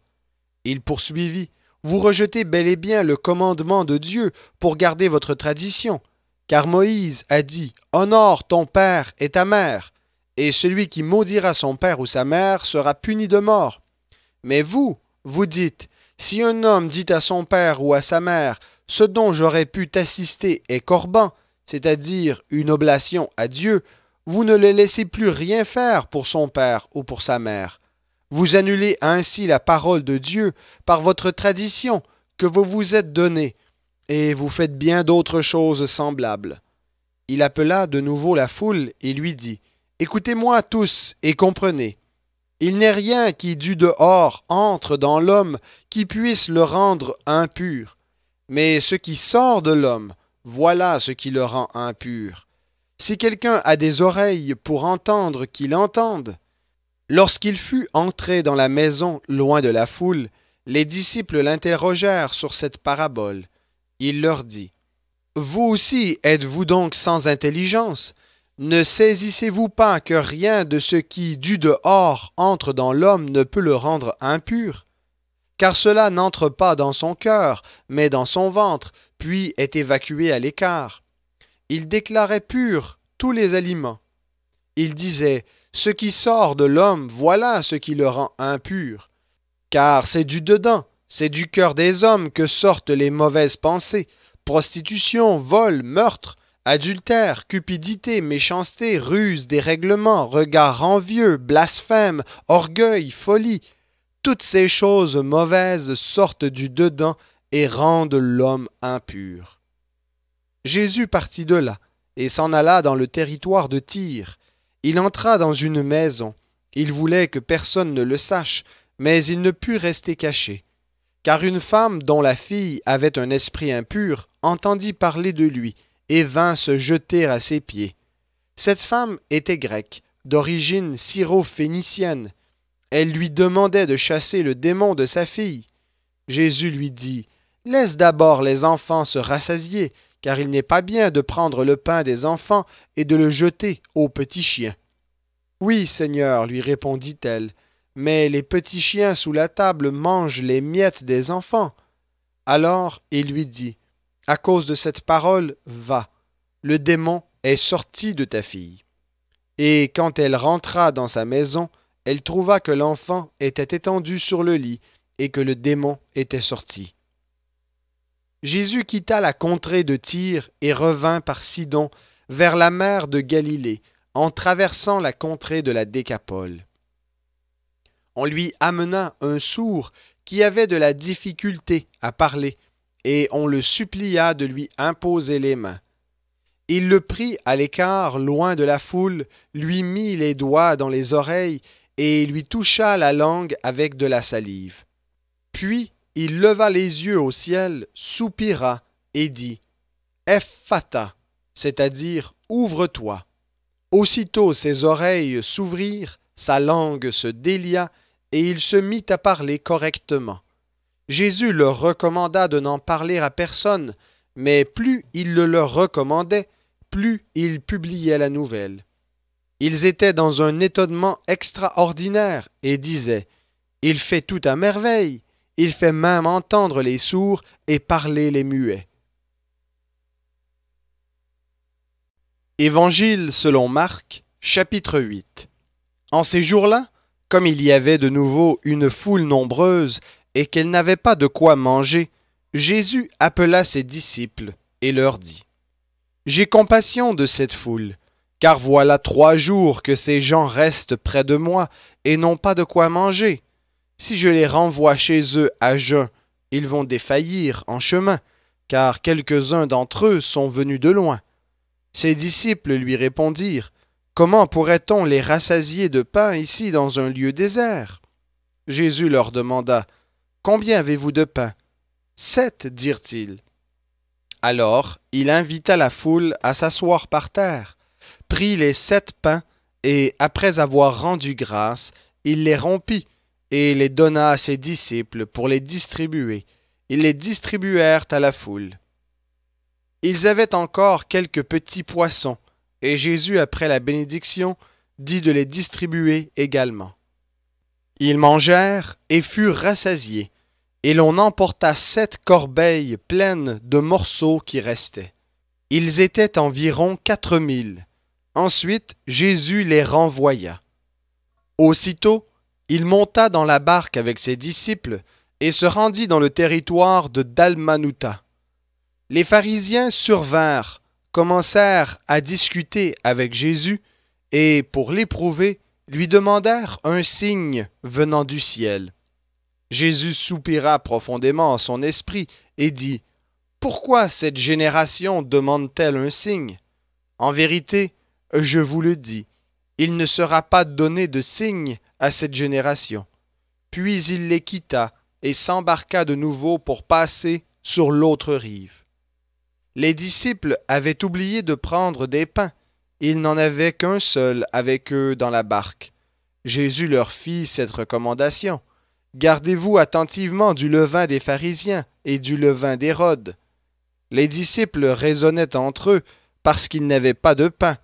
Il poursuivit, « Vous rejetez bel et bien le commandement de Dieu pour garder votre tradition, car Moïse a dit « Honore ton père et ta mère », et celui qui maudira son père ou sa mère sera puni de mort. Mais vous, vous dites, si un homme dit à son père ou à sa mère, ce dont j'aurais pu t'assister est corban, c'est-à-dire une oblation à Dieu, vous ne le laissez plus rien faire pour son père ou pour sa mère. Vous annulez ainsi la parole de Dieu par votre tradition que vous vous êtes donnée, et vous faites bien d'autres choses semblables. Il appela de nouveau la foule et lui dit, Écoutez-moi tous et comprenez. Il n'est rien qui du dehors entre dans l'homme qui puisse le rendre impur. Mais ce qui sort de l'homme, voilà ce qui le rend impur. Si quelqu'un a des oreilles pour entendre, qu'il entende. » Lorsqu'il fut entré dans la maison loin de la foule, les disciples l'interrogèrent sur cette parabole. Il leur dit, « Vous aussi êtes-vous donc sans intelligence ? Ne saisissez-vous pas que rien de ce qui, du dehors, entre dans l'homme ne peut le rendre impur? Car cela n'entre pas dans son cœur, mais dans son ventre, puis est évacué à l'écart. Il déclarait purs tous les aliments. Il disait, ce qui sort de l'homme, voilà ce qui le rend impur. Car c'est du dedans, c'est du cœur des hommes que sortent les mauvaises pensées, prostitution, vol, meurtre, adultère, cupidité, méchanceté, ruse, dérèglement, regard envieux, blasphème, orgueil, folie. Toutes ces choses mauvaises sortent du dedans et rendent l'homme impur. » Jésus partit de là et s'en alla dans le territoire de Tyr. Il entra dans une maison. Il voulait que personne ne le sache, mais il ne put rester caché. Car une femme dont la fille avait un esprit impur entendit parler de lui et vint se jeter à ses pieds. Cette femme était grecque, d'origine syro-phénicienne. Elle lui demandait de chasser le démon de sa fille. Jésus lui dit, « Laisse d'abord les enfants se rassasier, car il n'est pas bien de prendre le pain des enfants et de le jeter aux petits chiens. » « Oui, Seigneur, lui répondit-elle, mais les petits chiens sous la table mangent les miettes des enfants. » Alors il lui dit, « À cause de cette parole, va, le démon est sorti de ta fille. » Et quand elle rentra dans sa maison, elle trouva que l'enfant était étendu sur le lit et que le démon était sorti. Jésus quitta la contrée de Tyr et revint par Sidon vers la mer de Galilée, en traversant la contrée de la Décapole. On lui amena un sourd qui avait de la difficulté à parler, et on le supplia de lui imposer les mains. Il le prit à l'écart, loin de la foule, lui mit les doigts dans les oreilles et lui toucha la langue avec de la salive. Puis il leva les yeux au ciel, soupira et dit « Ephphatha », c'est-à-dire « Ouvre-toi ». Aussitôt ses oreilles s'ouvrirent, sa langue se délia et il se mit à parler correctement. Jésus leur recommanda de n'en parler à personne, mais plus il le leur recommandait, plus il publiait la nouvelle. Ils étaient dans un étonnement extraordinaire et disaient « Il fait tout à merveille, il fait même entendre les sourds et parler les muets. » Évangile selon Marc, chapitre 8. En ces jours-là, comme il y avait de nouveau une foule nombreuse et qu'elle n'avait pas de quoi manger, Jésus appela ses disciples et leur dit « J'ai compassion de cette foule, car voilà 3 jours que ces gens restent près de moi et n'ont pas de quoi manger. Si je les renvoie chez eux à jeun, ils vont défaillir en chemin, car quelques-uns d'entre eux sont venus de loin. » Ses disciples lui répondirent « Comment pourrait-on les rassasier de pain ici dans un lieu désert ?» Jésus leur demanda « Combien avez-vous de pain » ? 7, dirent-ils. Alors il invita la foule à s'asseoir par terre, prit les 7 pains, et après avoir rendu grâce, il les rompit, et les donna à ses disciples pour les distribuer. Ils les distribuèrent à la foule. Ils avaient encore quelques petits poissons, et Jésus, après la bénédiction, dit de les distribuer également. Ils mangèrent et furent rassasiés, et l'on emporta 7 corbeilles pleines de morceaux qui restaient. Ils étaient environ 4000. Ensuite, Jésus les renvoya. Aussitôt, il monta dans la barque avec ses disciples et se rendit dans le territoire de Dalmanutha. Les pharisiens survinrent, commencèrent à discuter avec Jésus et, pour l'éprouver, lui demandèrent un signe venant du ciel. Jésus soupira profondément en son esprit et dit « Pourquoi cette génération demande-t-elle un signe? En vérité, je vous le dis, il ne sera pas donné de signe à cette génération. » Puis il les quitta et s'embarqua de nouveau pour passer sur l'autre rive. Les disciples avaient oublié de prendre des pains. Il n'en avait qu'un seul avec eux dans la barque. Jésus leur fit cette recommandation. « Gardez-vous attentivement du levain des pharisiens et du levain d'Hérode. » Les disciples raisonnaient entre eux parce qu'ils n'avaient pas de pain.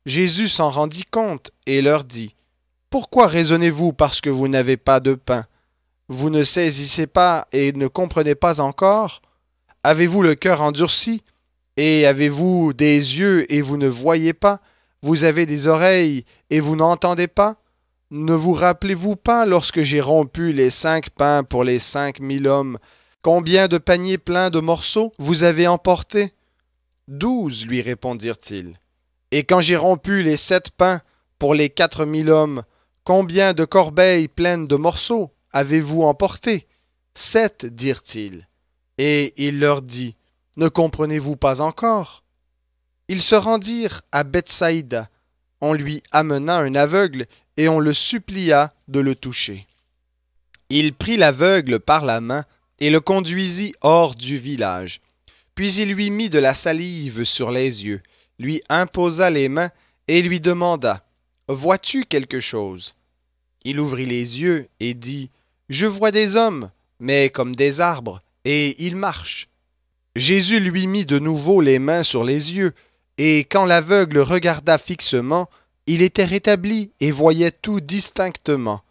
Jésus s'en rendit compte et leur dit « Pourquoi raisonnez-vous parce que vous n'avez pas de pain? Vous ne saisissez pas et ne comprenez pas encore? Avez-vous le cœur endurci? Et avez-vous des yeux et vous ne voyez pas? Vous avez des oreilles et vous n'entendez pas? Ne vous rappelez-vous pas lorsque j'ai rompu les 5 pains pour les 5000 hommes? Combien de paniers pleins de morceaux vous avez emportés? 12, lui répondirent-ils. Et quand j'ai rompu les 7 pains pour les 4000 hommes, combien de corbeilles pleines de morceaux avez-vous emporté? 7, dirent-ils. Et il leur dit, ne comprenez-vous pas encore? Ils se rendirent à Bethsaïda. On lui amena un aveugle et on le supplia de le toucher. Il prit l'aveugle par la main et le conduisit hors du village. Puis il lui mit de la salive sur les yeux, lui imposa les mains et lui demanda « Vois-tu quelque chose ?» Il ouvrit les yeux et dit « Je vois des hommes, mais comme des arbres, et ils marchent. » Jésus lui mit de nouveau les mains sur les yeux, et quand l'aveugle regarda fixement, il était rétabli et voyait tout distinctement.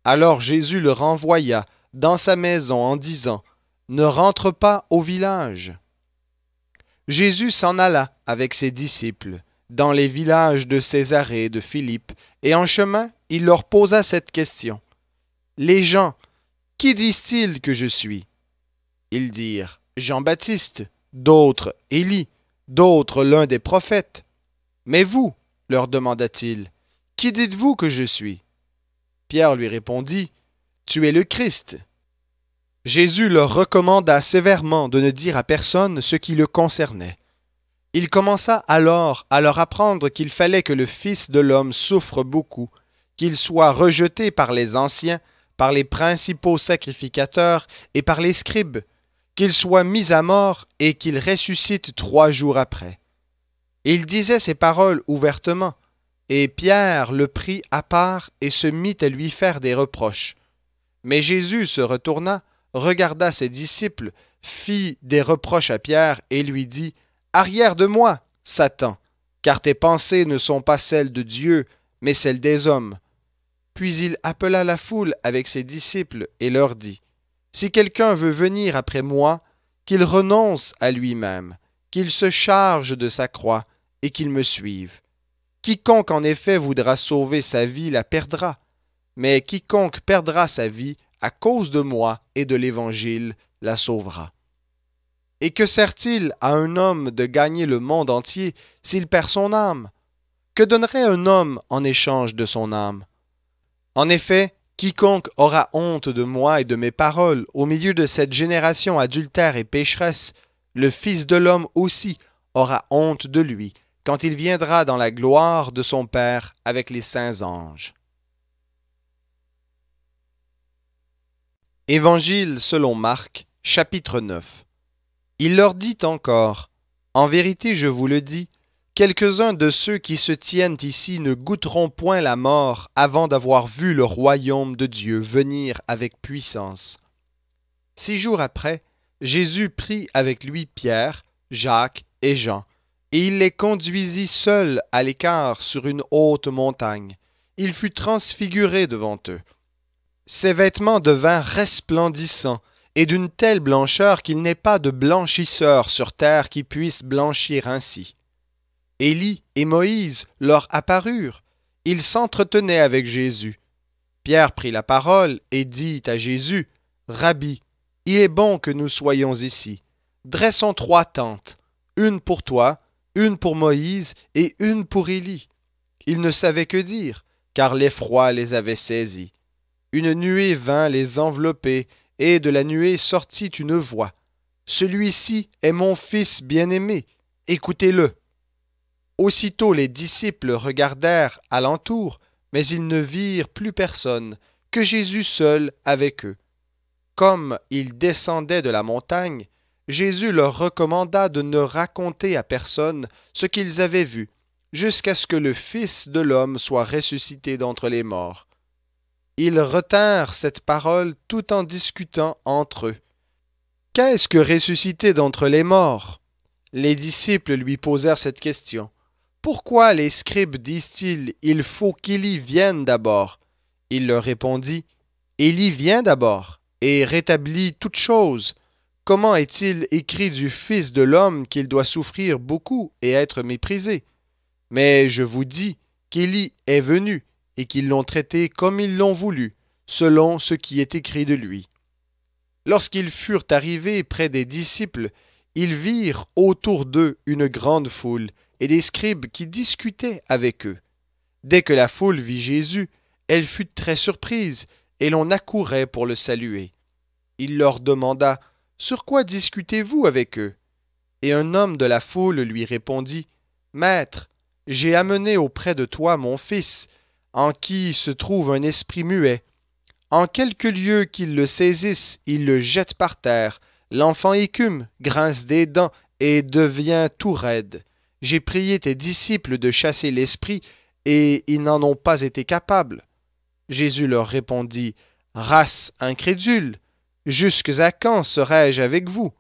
Alors Jésus le renvoya dans sa maison en disant « Ne rentre pas au village. » Jésus s'en alla avec ses disciples dans les villages de Césarée et de Philippe, et en chemin, il leur posa cette question. « Les gens, qui disent-ils que je suis ?» Ils dirent Jean-Baptiste, d'autres Élie, d'autres l'un des prophètes. Mais vous, leur demanda-t-il, qui dites-vous que je suis? Pierre lui répondit, Tu es le Christ. Jésus leur recommanda sévèrement de ne dire à personne ce qui le concernait. Il commença alors à leur apprendre qu'il fallait que le Fils de l'homme souffre beaucoup, qu'il soit rejeté par les anciens, par les principaux sacrificateurs et par les scribes, qu'il soit mis à mort et qu'il ressuscite 3 jours après. Il disait ces paroles ouvertement, et Pierre le prit à part et se mit à lui faire des reproches. Mais Jésus se retourna, regarda ses disciples, fit des reproches à Pierre et lui dit, « Arrière de moi, Satan, car tes pensées ne sont pas celles de Dieu, mais celles des hommes. » Puis il appela la foule avec ses disciples et leur dit, « Si quelqu'un veut venir après moi, qu'il renonce à lui-même, qu'il se charge de sa croix et qu'il me suive. Quiconque en effet voudra sauver sa vie la perdra, mais quiconque perdra sa vie à cause de moi et de l'Évangile la sauvera. Et que sert-il à un homme de gagner le monde entier s'il perd son âme? Que donnerait un homme en échange de son âme? En effet, quiconque aura honte de moi et de mes paroles au milieu de cette génération adultère et pécheresse, le Fils de l'homme aussi aura honte de lui, quand il viendra dans la gloire de son Père avec les saints anges. Évangile selon Marc, chapitre 9. Il leur dit encore, « En vérité, je vous le dis, quelques-uns de ceux qui se tiennent ici ne goûteront point la mort avant d'avoir vu le royaume de Dieu venir avec puissance. » 6 jours après, Jésus prit avec lui Pierre, Jacques et Jean, et il les conduisit seuls à l'écart sur une haute montagne. Il fut transfiguré devant eux. Ses vêtements devinrent resplendissants, et d'une telle blancheur qu'il n'est pas de blanchisseur sur terre qui puisse blanchir ainsi. Élie et Moïse leur apparurent. Ils s'entretenaient avec Jésus. Pierre prit la parole et dit à Jésus, « Rabbi, il est bon que nous soyons ici. Dressons 3 tentes, une pour toi, une pour Moïse et une pour Élie. » Ils ne savaient que dire, car l'effroi les avait saisis. Une nuée vint les envelopper, et de la nuée sortit une voix. « Celui-ci est mon Fils bien-aimé, écoutez-le. » Aussitôt les disciples regardèrent alentour, mais ils ne virent plus personne, que Jésus seul avec eux. Comme ils descendaient de la montagne, Jésus leur recommanda de ne raconter à personne ce qu'ils avaient vu, jusqu'à ce que le Fils de l'homme soit ressuscité d'entre les morts. Ils retinrent cette parole tout en discutant entre eux. « Qu'est-ce que ressusciter d'entre les morts ?» Les disciples lui posèrent cette question. « Pourquoi les scribes disent-ils, il faut qu'Élie vienne d'abord ?» Il leur répondit, « Élie vient d'abord, et rétablit toutes choses. Comment est-il écrit du Fils de l'homme qu'il doit souffrir beaucoup et être méprisé? Mais je vous dis qu'Élie est venu, et qu'ils l'ont traité comme ils l'ont voulu, selon ce qui est écrit de lui. » Lorsqu'ils furent arrivés près des disciples, ils virent autour d'eux une grande foule et des scribes qui discutaient avec eux. Dès que la foule vit Jésus, elle fut très surprise, et l'on accourait pour le saluer. Il leur demanda, « Sur quoi discutez-vous avec eux? » Et un homme de la foule lui répondit, « Maître, j'ai amené auprès de toi mon fils, en qui se trouve un esprit muet. En quelque lieu qu'il le saisisse, il le jette par terre. L'enfant écume, grince des dents et devient tout raide. J'ai prié tes disciples de chasser l'esprit, et ils n'en ont pas été capables. » Jésus leur répondit, « Race incrédule, jusques à quand serai-je avec vous?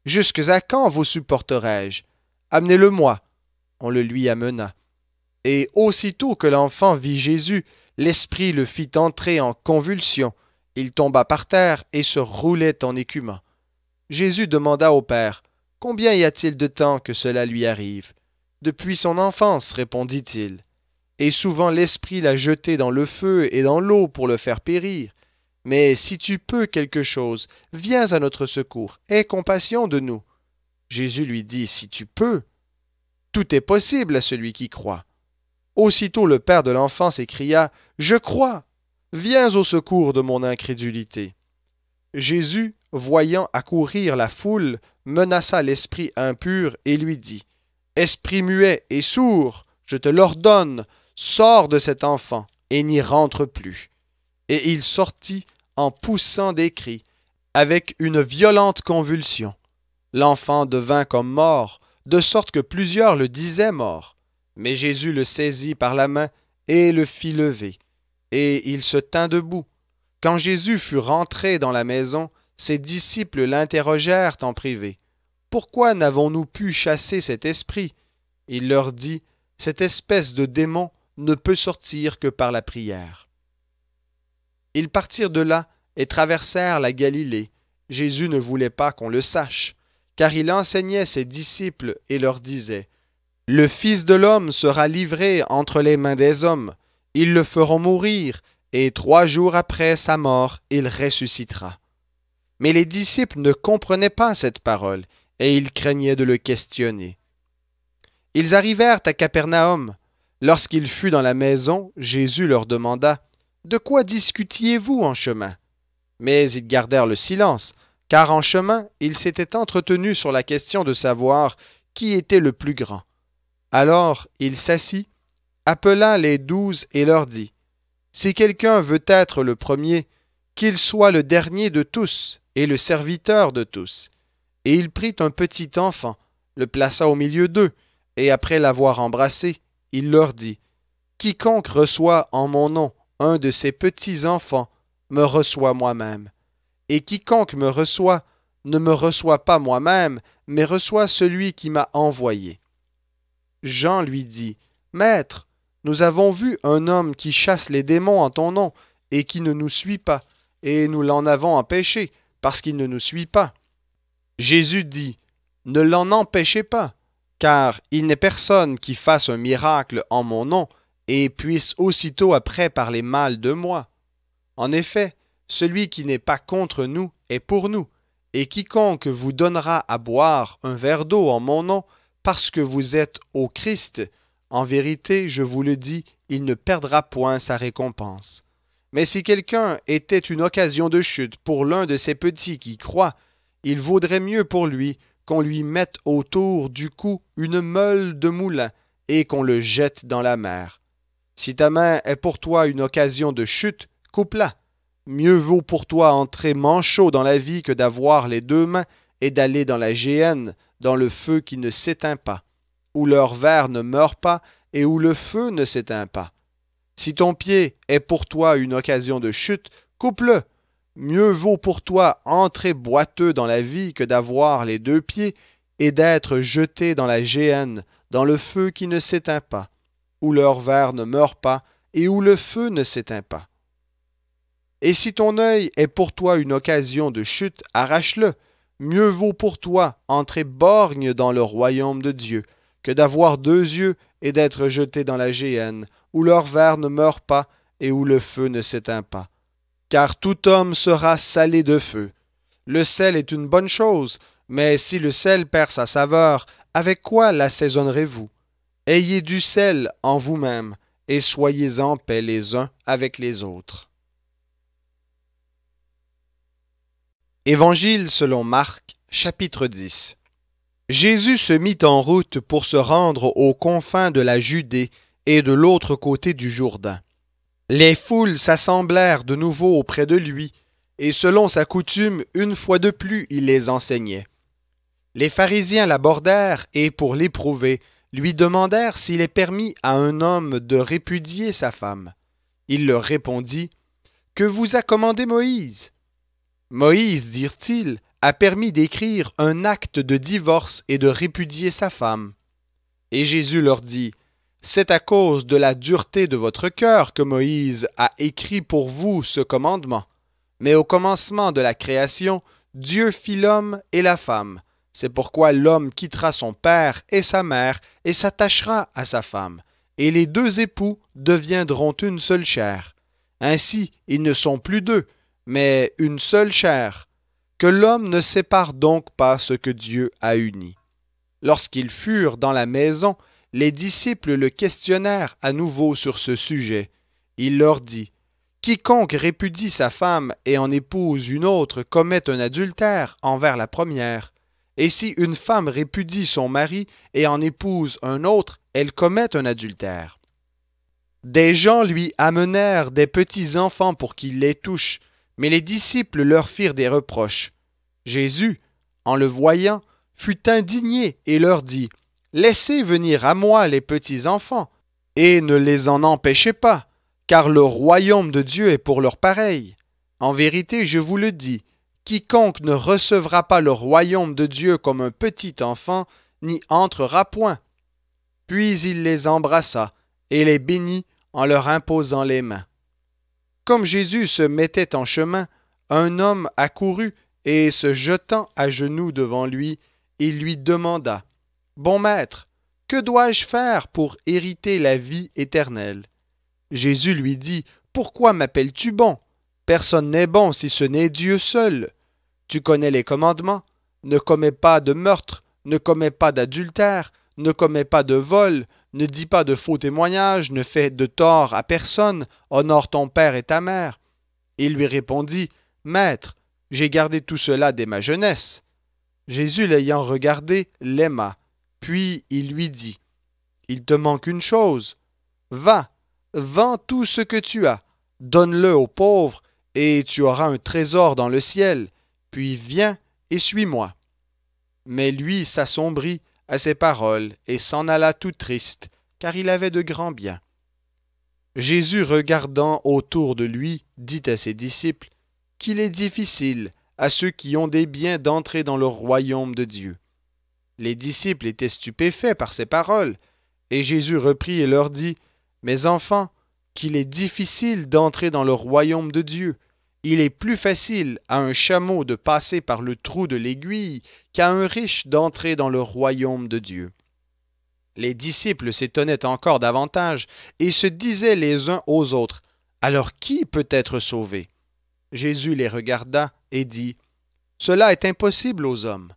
Jusques à quand vous supporterai-je? Amenez-le-moi. » On le lui amena. Et aussitôt que l'enfant vit Jésus, l'esprit le fit entrer en convulsion. Il tomba par terre et se roulait en écumant. Jésus demanda au Père, « Combien y a-t-il de temps que cela lui arrive? » « Depuis son enfance, répondit-il. Et souvent l'esprit l'a jeté dans le feu et dans l'eau pour le faire périr. Mais si tu peux quelque chose, viens à notre secours, aie compassion de nous. Jésus lui dit, si tu peux, tout est possible à celui qui croit. Aussitôt le père de l'enfant s'écria, je crois, viens au secours de mon incrédulité. Jésus, voyant accourir la foule, menaça l'esprit impur et lui dit, esprit muet et sourd, je te l'ordonne, sors de cet enfant et n'y rentre plus. Et il sortit en poussant des cris, avec une violente convulsion. L'enfant devint comme mort, de sorte que plusieurs le disaient mort. Mais Jésus le saisit par la main et le fit lever. Et il se tint debout. Quand Jésus fut rentré dans la maison, ses disciples l'interrogèrent en privé. « Pourquoi n'avons-nous pu chasser cet esprit ?» Il leur dit, « Cette espèce de démon ne peut sortir que par la prière. » Ils partirent de là et traversèrent la Galilée. Jésus ne voulait pas qu'on le sache, car il enseignait ses disciples et leur disait, « Le Fils de l'homme sera livré entre les mains des hommes. Ils le feront mourir, et 3 jours après sa mort, il ressuscitera. » Mais les disciples ne comprenaient pas cette parole, et ils craignaient de le questionner. Ils arrivèrent à Capernaum. Lorsqu'il fut dans la maison, Jésus leur demanda, « De quoi discutiez-vous en chemin ?» Mais ils gardèrent le silence, car en chemin, ils s'étaient entretenus sur la question de savoir qui était le plus grand. Alors il s'assit, appela les 12 et leur dit, « Si quelqu'un veut être le premier, qu'il soit le dernier de tous et le serviteur de tous. » Et il prit un petit enfant, le plaça au milieu d'eux, et après l'avoir embrassé, il leur dit, « Quiconque reçoit en mon nom un de ces petits enfants me reçoit moi-même. Et quiconque me reçoit ne me reçoit pas moi-même, mais reçoit celui qui m'a envoyé. » Jean lui dit, « Maître, nous avons vu un homme qui chasse les démons en ton nom, et qui ne nous suit pas, et nous l'en avons empêché, parce qu'il ne nous suit pas. » Jésus dit, « Ne l'en empêchez pas, car il n'est personne qui fasse un miracle en mon nom, et puisse aussitôt après parler mal de moi. En effet, celui qui n'est pas contre nous est pour nous, et quiconque vous donnera à boire un verre d'eau en mon nom, parce que vous êtes au Christ, en vérité, je vous le dis, il ne perdra point sa récompense. Mais si quelqu'un était une occasion de chute pour l'un de ces petits qui croient, il vaudrait mieux pour lui qu'on lui mette autour du cou une meule de moulin et qu'on le jette dans la mer. Si ta main est pour toi une occasion de chute, coupe-la. Mieux vaut pour toi entrer manchot dans la vie que d'avoir les 2 mains et d'aller dans la géhenne, dans le feu qui ne s'éteint pas, où leur ver ne meurt pas et où le feu ne s'éteint pas. Si ton pied est pour toi une occasion de chute, coupe-le. Mieux vaut pour toi entrer boiteux dans la vie que d'avoir les 2 pieds et d'être jeté dans la géhenne, dans le feu qui ne s'éteint pas, où leur ver ne meurt pas et où le feu ne s'éteint pas. Et si ton œil est pour toi une occasion de chute, arrache-le. Mieux vaut pour toi entrer borgne dans le royaume de Dieu que d'avoir 2 yeux et d'être jeté dans la géhenne, où leur ver ne meurt pas et où le feu ne s'éteint pas. Car tout homme sera salé de feu. Le sel est une bonne chose, mais si le sel perd sa saveur, avec quoi l'assaisonnerez-vous? Ayez du sel en vous-même, et soyez en paix les uns avec les autres. Évangile selon Marc, chapitre 10. Jésus se mit en route pour se rendre aux confins de la Judée et de l'autre côté du Jourdain. Les foules s'assemblèrent de nouveau auprès de lui, et selon sa coutume, une fois de plus, il les enseignait. Les pharisiens l'abordèrent et, pour l'éprouver, lui demandèrent s'il est permis à un homme de répudier sa femme. Il leur répondit, « Que vous a commandé Moïse ?» Moïse, dirent-ils, a permis d'écrire un acte de divorce et de répudier sa femme. Et Jésus leur dit, « C'est à cause de la dureté de votre cœur que Moïse a écrit pour vous ce commandement. Mais au commencement de la création, Dieu fit l'homme et la femme. C'est pourquoi l'homme quittera son père et sa mère et s'attachera à sa femme, et les 2 époux deviendront une seule chair. Ainsi, ils ne sont plus 2, mais une seule chair. Que l'homme ne sépare donc pas ce que Dieu a uni. » Lorsqu'ils furent dans la maison, les disciples le questionnèrent à nouveau sur ce sujet. Il leur dit, « Quiconque répudie sa femme et en épouse une autre commet un adultère envers la première. Et si une femme répudie son mari et en épouse un autre, elle commet un adultère. » Des gens lui amenèrent des petits enfants pour qu'il les touche, mais les disciples leur firent des reproches. Jésus, en le voyant, fut indigné et leur dit, « Laissez venir à moi les petits enfants, et ne les en empêchez pas, car le royaume de Dieu est pour leurs pareils. En vérité, je vous le dis, quiconque ne recevra pas le royaume de Dieu comme un petit enfant, n'y entrera point. » Puis il les embrassa et les bénit en leur imposant les mains. Comme Jésus se mettait en chemin, un homme accourut et, se jetant à genoux devant lui, il lui demanda, « Bon maître, que dois-je faire pour hériter la vie éternelle? » Jésus lui dit, « Pourquoi m'appelles-tu bon? Personne n'est bon si ce n'est Dieu seul. Tu connais les commandements. Ne commets pas de meurtre, ne commets pas d'adultère, ne commets pas de vol, ne dis pas de faux témoignages, ne fais de tort à personne, honore ton père et ta mère. » Il lui répondit, « Maître, j'ai gardé tout cela dès ma jeunesse. » Jésus, l'ayant regardé, l'aima. Puis il lui dit, « Il te manque une chose. Va, vends tout ce que tu as, donne-le aux pauvres, et tu auras un trésor dans le ciel. Puis viens et suis-moi. » Mais lui s'assombrit à ces paroles et s'en alla tout triste, car il avait de grands biens. Jésus, regardant autour de lui, dit à ses disciples, « Qu'il est difficile à ceux qui ont des biens d'entrer dans le royaume de Dieu. » Les disciples étaient stupéfaits par ces paroles, et Jésus reprit et leur dit, « Mes enfants, qu'il est difficile d'entrer dans le royaume de Dieu. Il est plus facile à un chameau de passer par le trou de l'aiguille qu'à un riche d'entrer dans le royaume de Dieu. » Les disciples s'étonnaient encore davantage et se disaient les uns aux autres, « Alors qui peut être sauvé? » Jésus les regarda et dit, « Cela est impossible aux hommes,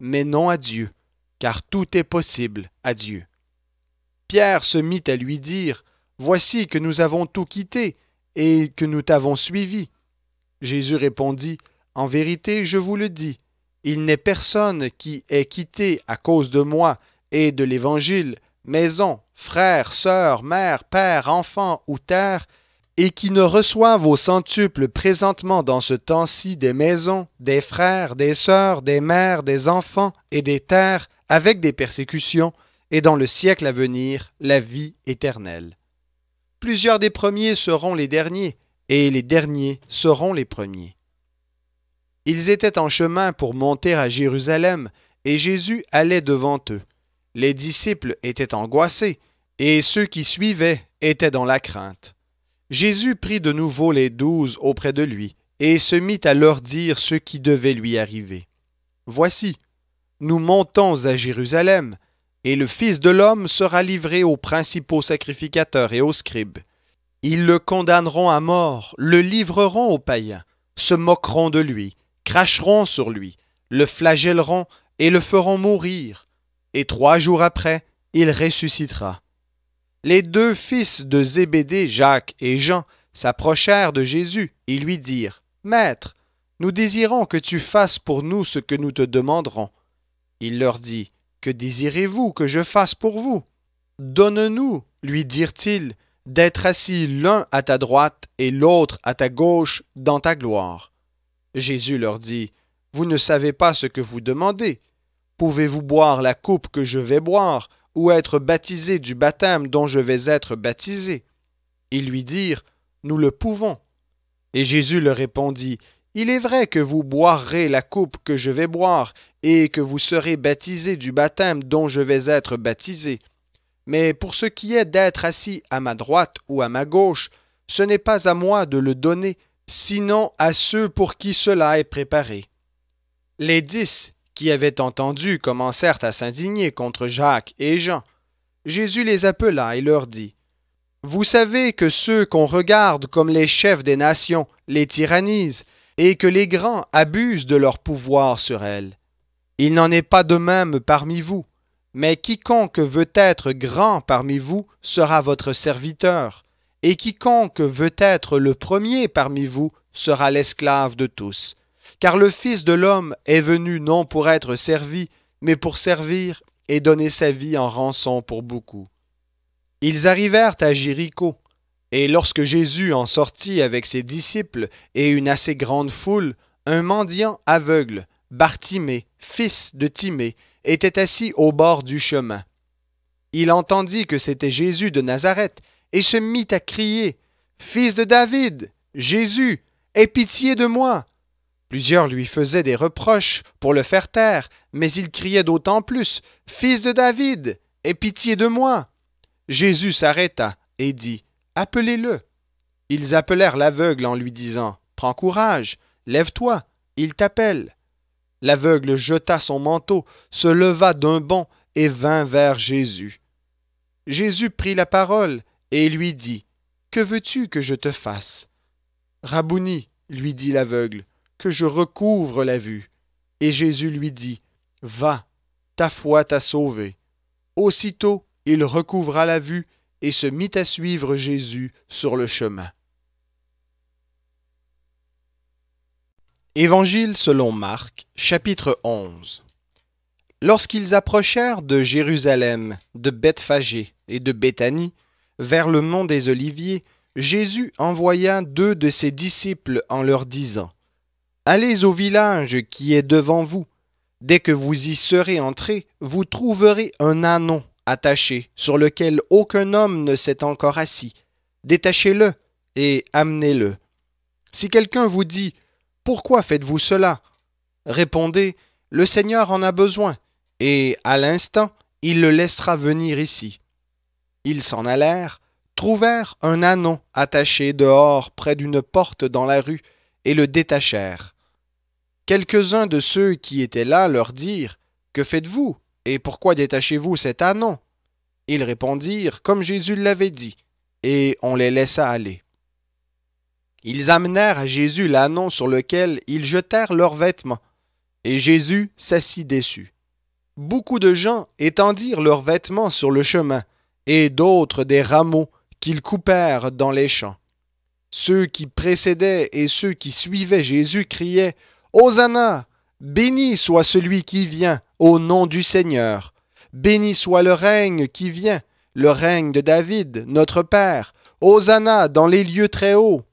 mais non à Dieu, car tout est possible à Dieu. » Pierre se mit à lui dire, « Voici que nous avons tout quitté et que nous t'avons suivi. » Jésus répondit, « En vérité, je vous le dis, il n'est personne qui ait quitté à cause de moi et de l'Évangile, maison, frères, sœurs, mère, père, enfants ou terre, et qui ne reçoive au centuple présentement dans ce temps-ci des maisons, des frères, des sœurs, des mères, des enfants et des terres, avec des persécutions, et dans le siècle à venir, la vie éternelle. Plusieurs des premiers seront les derniers, et les derniers seront les premiers. » Ils étaient en chemin pour monter à Jérusalem, et Jésus allait devant eux. Les disciples étaient angoissés, et ceux qui suivaient étaient dans la crainte. Jésus prit de nouveau les 12 auprès de lui, et se mit à leur dire ce qui devait lui arriver. « Voici, nous montons à Jérusalem, et le Fils de l'homme sera livré aux principaux sacrificateurs et aux scribes. Ils le condamneront à mort, le livreront aux païens, se moqueront de lui, cracheront sur lui, le flagelleront et le feront mourir. Et 3 jours après, il ressuscitera. » Les 2 fils de Zébédée, Jacques et Jean, s'approchèrent de Jésus et lui dirent, « Maître, nous désirons que tu fasses pour nous ce que nous te demanderons. » Il leur dit, « Que désirez-vous que je fasse pour vous? » « Donne-nous, lui dirent-ils, d'être assis l'un à ta droite et l'autre à ta gauche dans ta gloire. » Jésus leur dit, « Vous ne savez pas ce que vous demandez. Pouvez-vous boire la coupe que je vais boire, ou être baptisé du baptême dont je vais être baptisé? » Ils lui dirent, « Nous le pouvons. » Et Jésus leur répondit, « Il est vrai que vous boirez la coupe que je vais boire, et que vous serez baptisé du baptême dont je vais être baptisé. Mais pour ce qui est d'être assis à ma droite ou à ma gauche, ce n'est pas à moi de le donner, sinon à ceux pour qui cela est préparé. » Les 10 qui avaient entendu commencèrent à s'indigner contre Jacques et Jean. Jésus les appela et leur dit, « Vous savez que ceux qu'on regarde comme les chefs des nations les tyrannisent et que les grands abusent de leur pouvoir sur elles. Il n'en est pas de même parmi vous, mais quiconque veut être grand parmi vous sera votre serviteur, et quiconque veut être le premier parmi vous sera l'esclave de tous. Car le Fils de l'homme est venu non pour être servi, mais pour servir et donner sa vie en rançon pour beaucoup. Ils arrivèrent à Jéricho, et lorsque Jésus en sortit avec ses disciples et une assez grande foule, un mendiant aveugle, Bartimée, fils de Timée, était assis au bord du chemin. Il entendit que c'était Jésus de Nazareth et se mit à crier « Fils de David, Jésus, aie pitié de moi !» Plusieurs lui faisaient des reproches pour le faire taire, mais il criait d'autant plus « Fils de David, aie pitié de moi !» Jésus s'arrêta et dit « Appelez-le !» Ils appelèrent l'aveugle en lui disant « Prends courage, lève-toi, il t'appelle. » L'aveugle jeta son manteau, se leva d'un bond et vint vers Jésus. Jésus prit la parole et lui dit « Que veux-tu que je te fasse ?» « Rabouni, lui dit l'aveugle, que je recouvre la vue. » Et Jésus lui dit « Va, ta foi t'a sauvé. » Aussitôt, il recouvra la vue et se mit à suivre Jésus sur le chemin. Évangile selon Marc, chapitre 11. Lorsqu'ils approchèrent de Jérusalem, de Bethphagée et de Béthanie, vers le mont des Oliviers, Jésus envoya 2 de ses disciples en leur disant « Allez au village qui est devant vous. Dès que vous y serez entrés, vous trouverez un ânon attaché sur lequel aucun homme ne s'est encore assis. Détachez-le et amenez-le. Si quelqu'un vous dit « Pourquoi faites-vous cela ?» Répondez « Le Seigneur en a besoin, et à l'instant, il le laissera venir ici. » Ils s'en allèrent, trouvèrent un ânon attaché dehors près d'une porte dans la rue, et le détachèrent. Quelques-uns de ceux qui étaient là leur dirent « Que faites-vous, et pourquoi détachez-vous cet ânon ?» Ils répondirent comme Jésus l'avait dit, et on les laissa aller. Ils amenèrent à Jésus l'ânon sur lequel ils jetèrent leurs vêtements, et Jésus s'assit dessus. Beaucoup de gens étendirent leurs vêtements sur le chemin, et d'autres des rameaux qu'ils coupèrent dans les champs. Ceux qui précédaient et ceux qui suivaient Jésus criaient « Hosanna! Béni soit celui qui vient au nom du Seigneur! Béni soit le règne qui vient, le règne de David, notre Père! Hosanna dans les lieux très hauts! »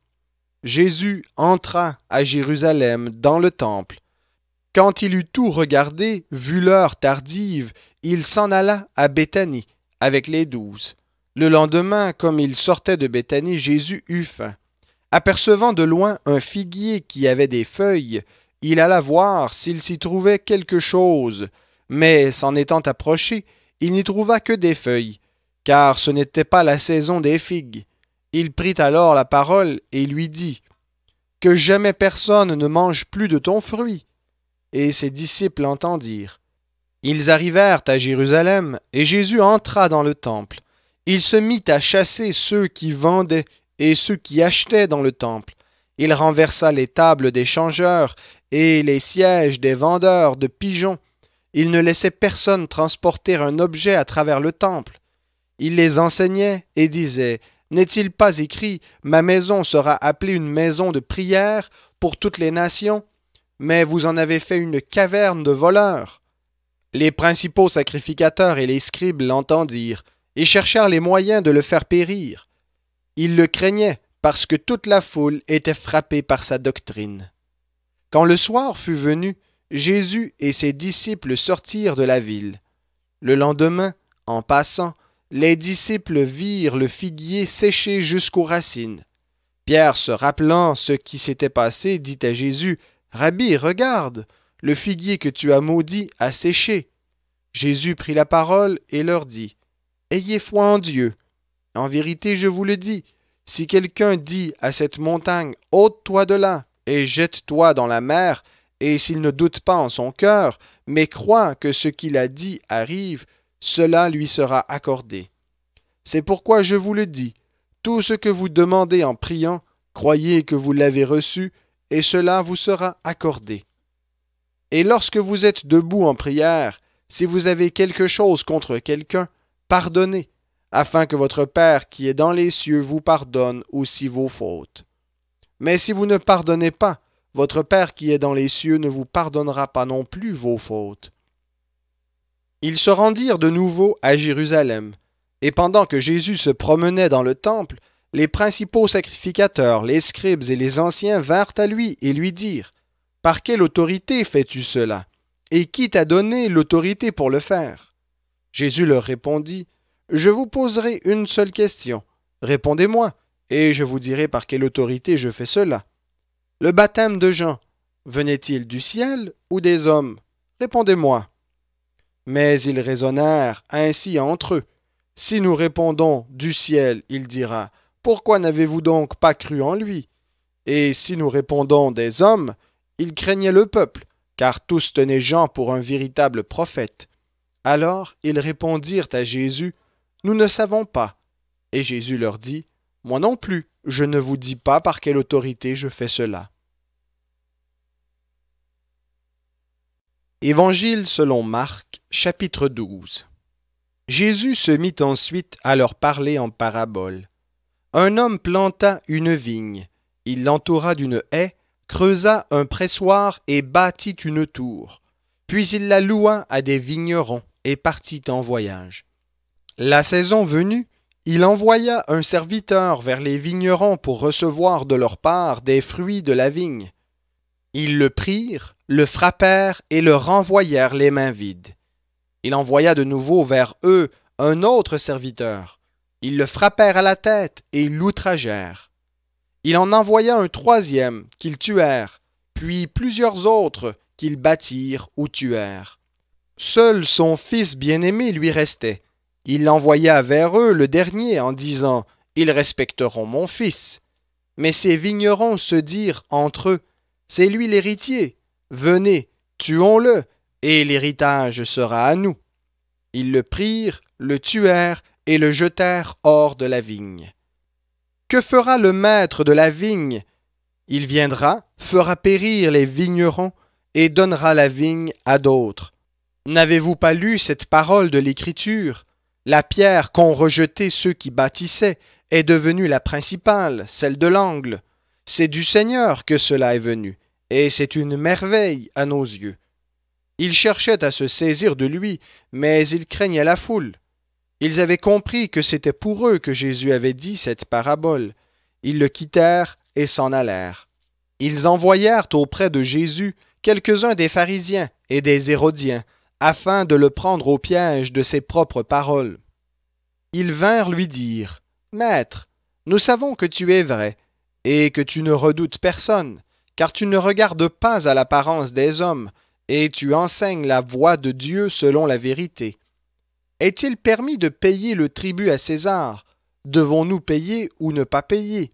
Jésus entra à Jérusalem dans le temple. Quand il eut tout regardé, vu l'heure tardive, il s'en alla à Béthanie avec les 12. Le lendemain, comme il sortait de Béthanie, Jésus eut faim. Apercevant de loin un figuier qui avait des feuilles, il alla voir s'il s'y trouvait quelque chose, mais s'en étant approché, il n'y trouva que des feuilles, car ce n'était pas la saison des figues. Il prit alors la parole et lui dit « Que jamais personne ne mange plus de ton fruit. » Et ses disciples entendirent. Ils arrivèrent à Jérusalem, et Jésus entra dans le temple. Il se mit à chasser ceux qui vendaient et ceux qui achetaient dans le temple. Il renversa les tables des changeurs et les sièges des vendeurs de pigeons. Il ne laissait personne transporter un objet à travers le temple. Il les enseignait et disait « N'est-il pas écrit « Ma maison sera appelée une maison de prière pour toutes les nations » mais vous en avez fait une caverne de voleurs. » Les principaux sacrificateurs et les scribes l'entendirent et cherchèrent les moyens de le faire périr. Ils le craignaient parce que toute la foule était frappée par sa doctrine. Quand le soir fut venu, Jésus et ses disciples sortirent de la ville. Le lendemain, en passant, les disciples virent le figuier séché jusqu'aux racines. Pierre, se rappelant ce qui s'était passé, dit à Jésus « Rabbi, regarde, le figuier que tu as maudit a séché. » Jésus prit la parole et leur dit « Ayez foi en Dieu. En vérité, je vous le dis, si quelqu'un dit à cette montagne « Ôte-toi de là et jette-toi dans la mer », et s'il ne doute pas en son cœur, mais croit que ce qu'il a dit arrive, cela lui sera accordé. C'est pourquoi je vous le dis, Tout ce que vous demandez en priant, croyez que vous l'avez reçu, et cela vous sera accordé. Et lorsque vous êtes debout en prière, si vous avez quelque chose contre quelqu'un, pardonnez, afin que votre Père qui est dans les cieux vous pardonne aussi vos fautes. Mais si vous ne pardonnez pas, votre Père qui est dans les cieux ne vous pardonnera pas non plus vos fautes. Ils se rendirent de nouveau à Jérusalem, et pendant que Jésus se promenait dans le temple, les principaux sacrificateurs, les scribes et les anciens vinrent à lui et lui dirent : « Par quelle autorité fais-tu cela? Et qui t'a donné l'autorité pour le faire? » Jésus leur répondit : « Je vous poserai une seule question. Répondez-moi, et je vous dirai par quelle autorité je fais cela. Le baptême de Jean, venait-il du ciel ou des hommes? Répondez-moi. » Mais ils raisonnèrent ainsi entre eux. Si nous répondons du ciel, il dira : « Pourquoi n'avez-vous donc pas cru en lui? » Et si nous répondons des hommes, ils craignaient le peuple, car tous tenaient Jean pour un véritable prophète. Alors ils répondirent à Jésus : « Nous ne savons pas. » Et Jésus leur dit : « Moi non plus, je ne vous dis pas par quelle autorité je fais cela. » Évangile selon Marc, chapitre 12. Jésus se mit ensuite à leur parler en parabole. Un homme planta une vigne, il l'entoura d'une haie, creusa un pressoir et bâtit une tour. Puis il la loua à des vignerons et partit en voyage. La saison venue, il envoya un serviteur vers les vignerons pour recevoir de leur part des fruits de la vigne. Ils le prirent, le frappèrent et le renvoyèrent les mains vides. Il envoya de nouveau vers eux un autre serviteur. Ils le frappèrent à la tête et l'outragèrent. Il en envoya un troisième qu'ils tuèrent, puis plusieurs autres qu'ils battirent ou tuèrent. Seul son fils bien-aimé lui restait. Il l'envoya vers eux le dernier en disant : « Ils respecteront mon fils. » Mais ces vignerons se dirent entre eux : « C'est lui l'héritier. Venez, tuons-le, et l'héritage sera à nous. » Ils le prirent, le tuèrent et le jetèrent hors de la vigne. Que fera le maître de la vigne? Il viendra, fera périr les vignerons et donnera la vigne à d'autres. N'avez-vous pas lu cette parole de l'Écriture? La pierre qu'ont rejetée ceux qui bâtissaient est devenue la principale, celle de l'angle. C'est du Seigneur que cela est venu, et c'est une merveille à nos yeux. Ils cherchaient à se saisir de lui, mais ils craignaient la foule. Ils avaient compris que c'était pour eux que Jésus avait dit cette parabole. Ils le quittèrent et s'en allèrent. Ils envoyèrent auprès de Jésus quelques-uns des pharisiens et des hérodiens, afin de le prendre au piège de ses propres paroles. Ils vinrent lui dire : « Maître, nous savons que tu es vrai, et que tu ne redoutes personne, car tu ne regardes pas à l'apparence des hommes, et tu enseignes la voie de Dieu selon la vérité. Est-il permis de payer le tribut à César? Devons-nous payer ou ne pas payer? »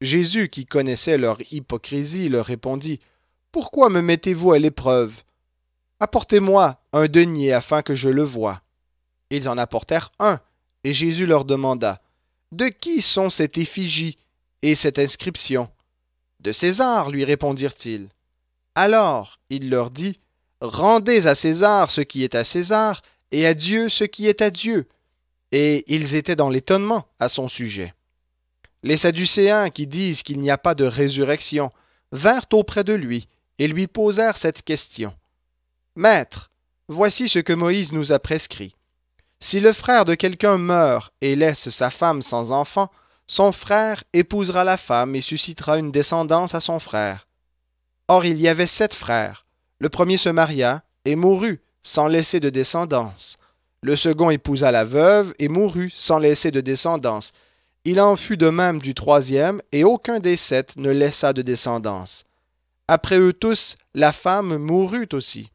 Jésus, qui connaissait leur hypocrisie, leur répondit : « Pourquoi me mettez-vous à l'épreuve? Apportez-moi un denier afin que je le voie. » Ils en apportèrent un, et Jésus leur demanda : « De qui sont cette effigie et cette inscription? » « De César, lui répondirent-ils. Alors il leur dit : « Rendez à César ce qui est à César, et à Dieu ce qui est à Dieu. » Et ils étaient dans l'étonnement à son sujet. Les Sadducéens, qui disent qu'il n'y a pas de résurrection, vinrent auprès de lui et lui posèrent cette question. « Maître, voici ce que Moïse nous a prescrit. Si le frère de quelqu'un meurt et laisse sa femme sans enfant, son frère épousera la femme et suscitera une descendance à son frère. Or il y avait 7 frères. Le premier se maria et mourut sans laisser de descendance. Le second épousa la veuve et mourut sans laisser de descendance. Il en fut de même du troisième, et aucun des 7 ne laissa de descendance. Après eux tous, la femme mourut aussi.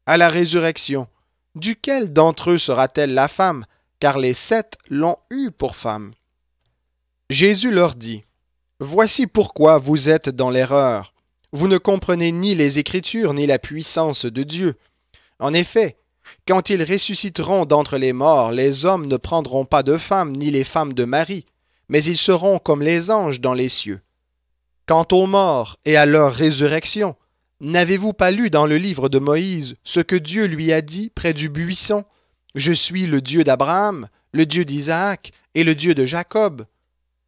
À la résurrection, duquel d'entre eux sera-t-elle la femme, car les 7 l'ont eue pour femme? » Jésus leur dit : « Voici pourquoi vous êtes dans l'erreur. Vous ne comprenez ni les Écritures ni la puissance de Dieu. En effet, quand ils ressusciteront d'entre les morts, les hommes ne prendront pas de femmes ni les femmes de Marie, mais ils seront comme les anges dans les cieux. Quant aux morts et à leur résurrection, n'avez-vous pas lu dans le livre de Moïse ce que Dieu lui a dit près du buisson? Je suis le Dieu d'Abraham, le Dieu d'Isaac et le Dieu de Jacob.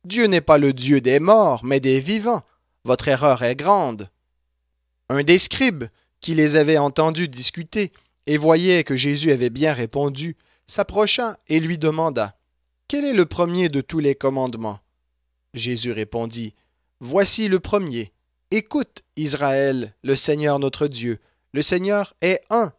Dieu n'est pas le Dieu des morts, mais des vivants. Votre erreur est grande. Un des scribes, qui les avait entendus discuter et voyait que Jésus avait bien répondu, s'approcha et lui demanda: Quel est le premier de tous les commandements? Jésus répondit: Voici le premier. Écoute, Israël, le Seigneur notre Dieu. Le Seigneur est un.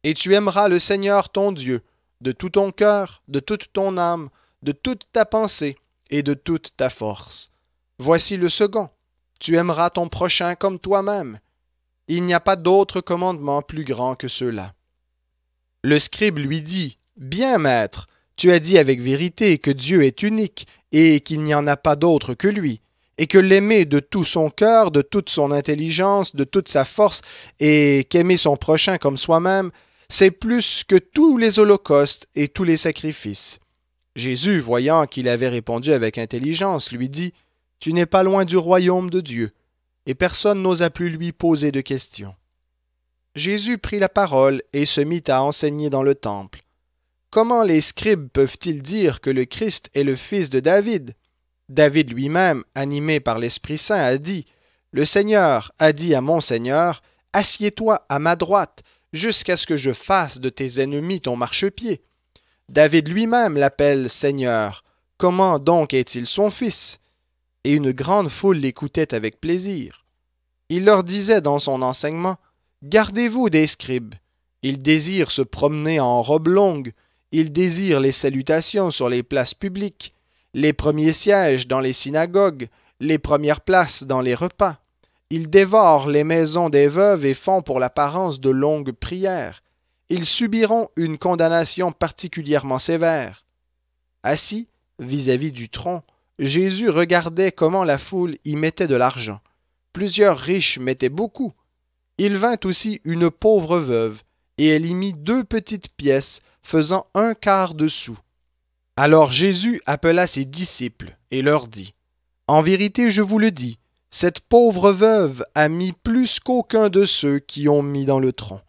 Et tu aimeras le Seigneur ton Dieu, de tout ton cœur, de toute ton âme, de toute ta pensée et de toute ta force. Voici le second. Tu aimeras ton prochain comme toi-même. Il n'y a pas d'autre commandement plus grand que ceux-là. Le scribe lui dit: Bien, maître, tu as dit avec vérité que Dieu est unique et qu'il n'y en a pas d'autre que lui, et que l'aimer de tout son cœur, de toute son intelligence, de toute sa force, et qu'aimer son prochain comme soi-même, c'est plus que tous les holocaustes et tous les sacrifices. Jésus, voyant qu'il avait répondu avec intelligence, lui dit: Tu n'es pas loin du royaume de Dieu. Et personne n'osa plus lui poser de questions. Jésus prit la parole et se mit à enseigner dans le temple. Comment les scribes peuvent-ils dire que le Christ est le fils de David? David lui-même, animé par l'Esprit Saint, a dit: Le Seigneur a dit à mon Seigneur: Assieds-toi à ma droite, jusqu'à ce que je fasse de tes ennemis ton marchepied. David lui-même l'appelle Seigneur. Comment donc est-il son fils? Et une grande foule l'écoutait avec plaisir. Il leur disait dans son enseignement: Gardez-vous des scribes. Ils désirent se promener en robe longue. Ils désirent les salutations sur les places publiques, les premiers sièges dans les synagogues, les premières places dans les repas. Ils dévorent les maisons des veuves et font pour l'apparence de longues prières. Ils subiront une condamnation particulièrement sévère. Assis vis-à-vis du tronc, Jésus regardait comment la foule y mettait de l'argent. Plusieurs riches mettaient beaucoup. Il vint aussi une pauvre veuve, et elle y mit 2 petites pièces, faisant 1/4 de sou. Alors Jésus appela ses disciples, et leur dit: En vérité, je vous le dis, cette pauvre veuve a mis plus qu'aucun de ceux qui ont mis dans le tronc,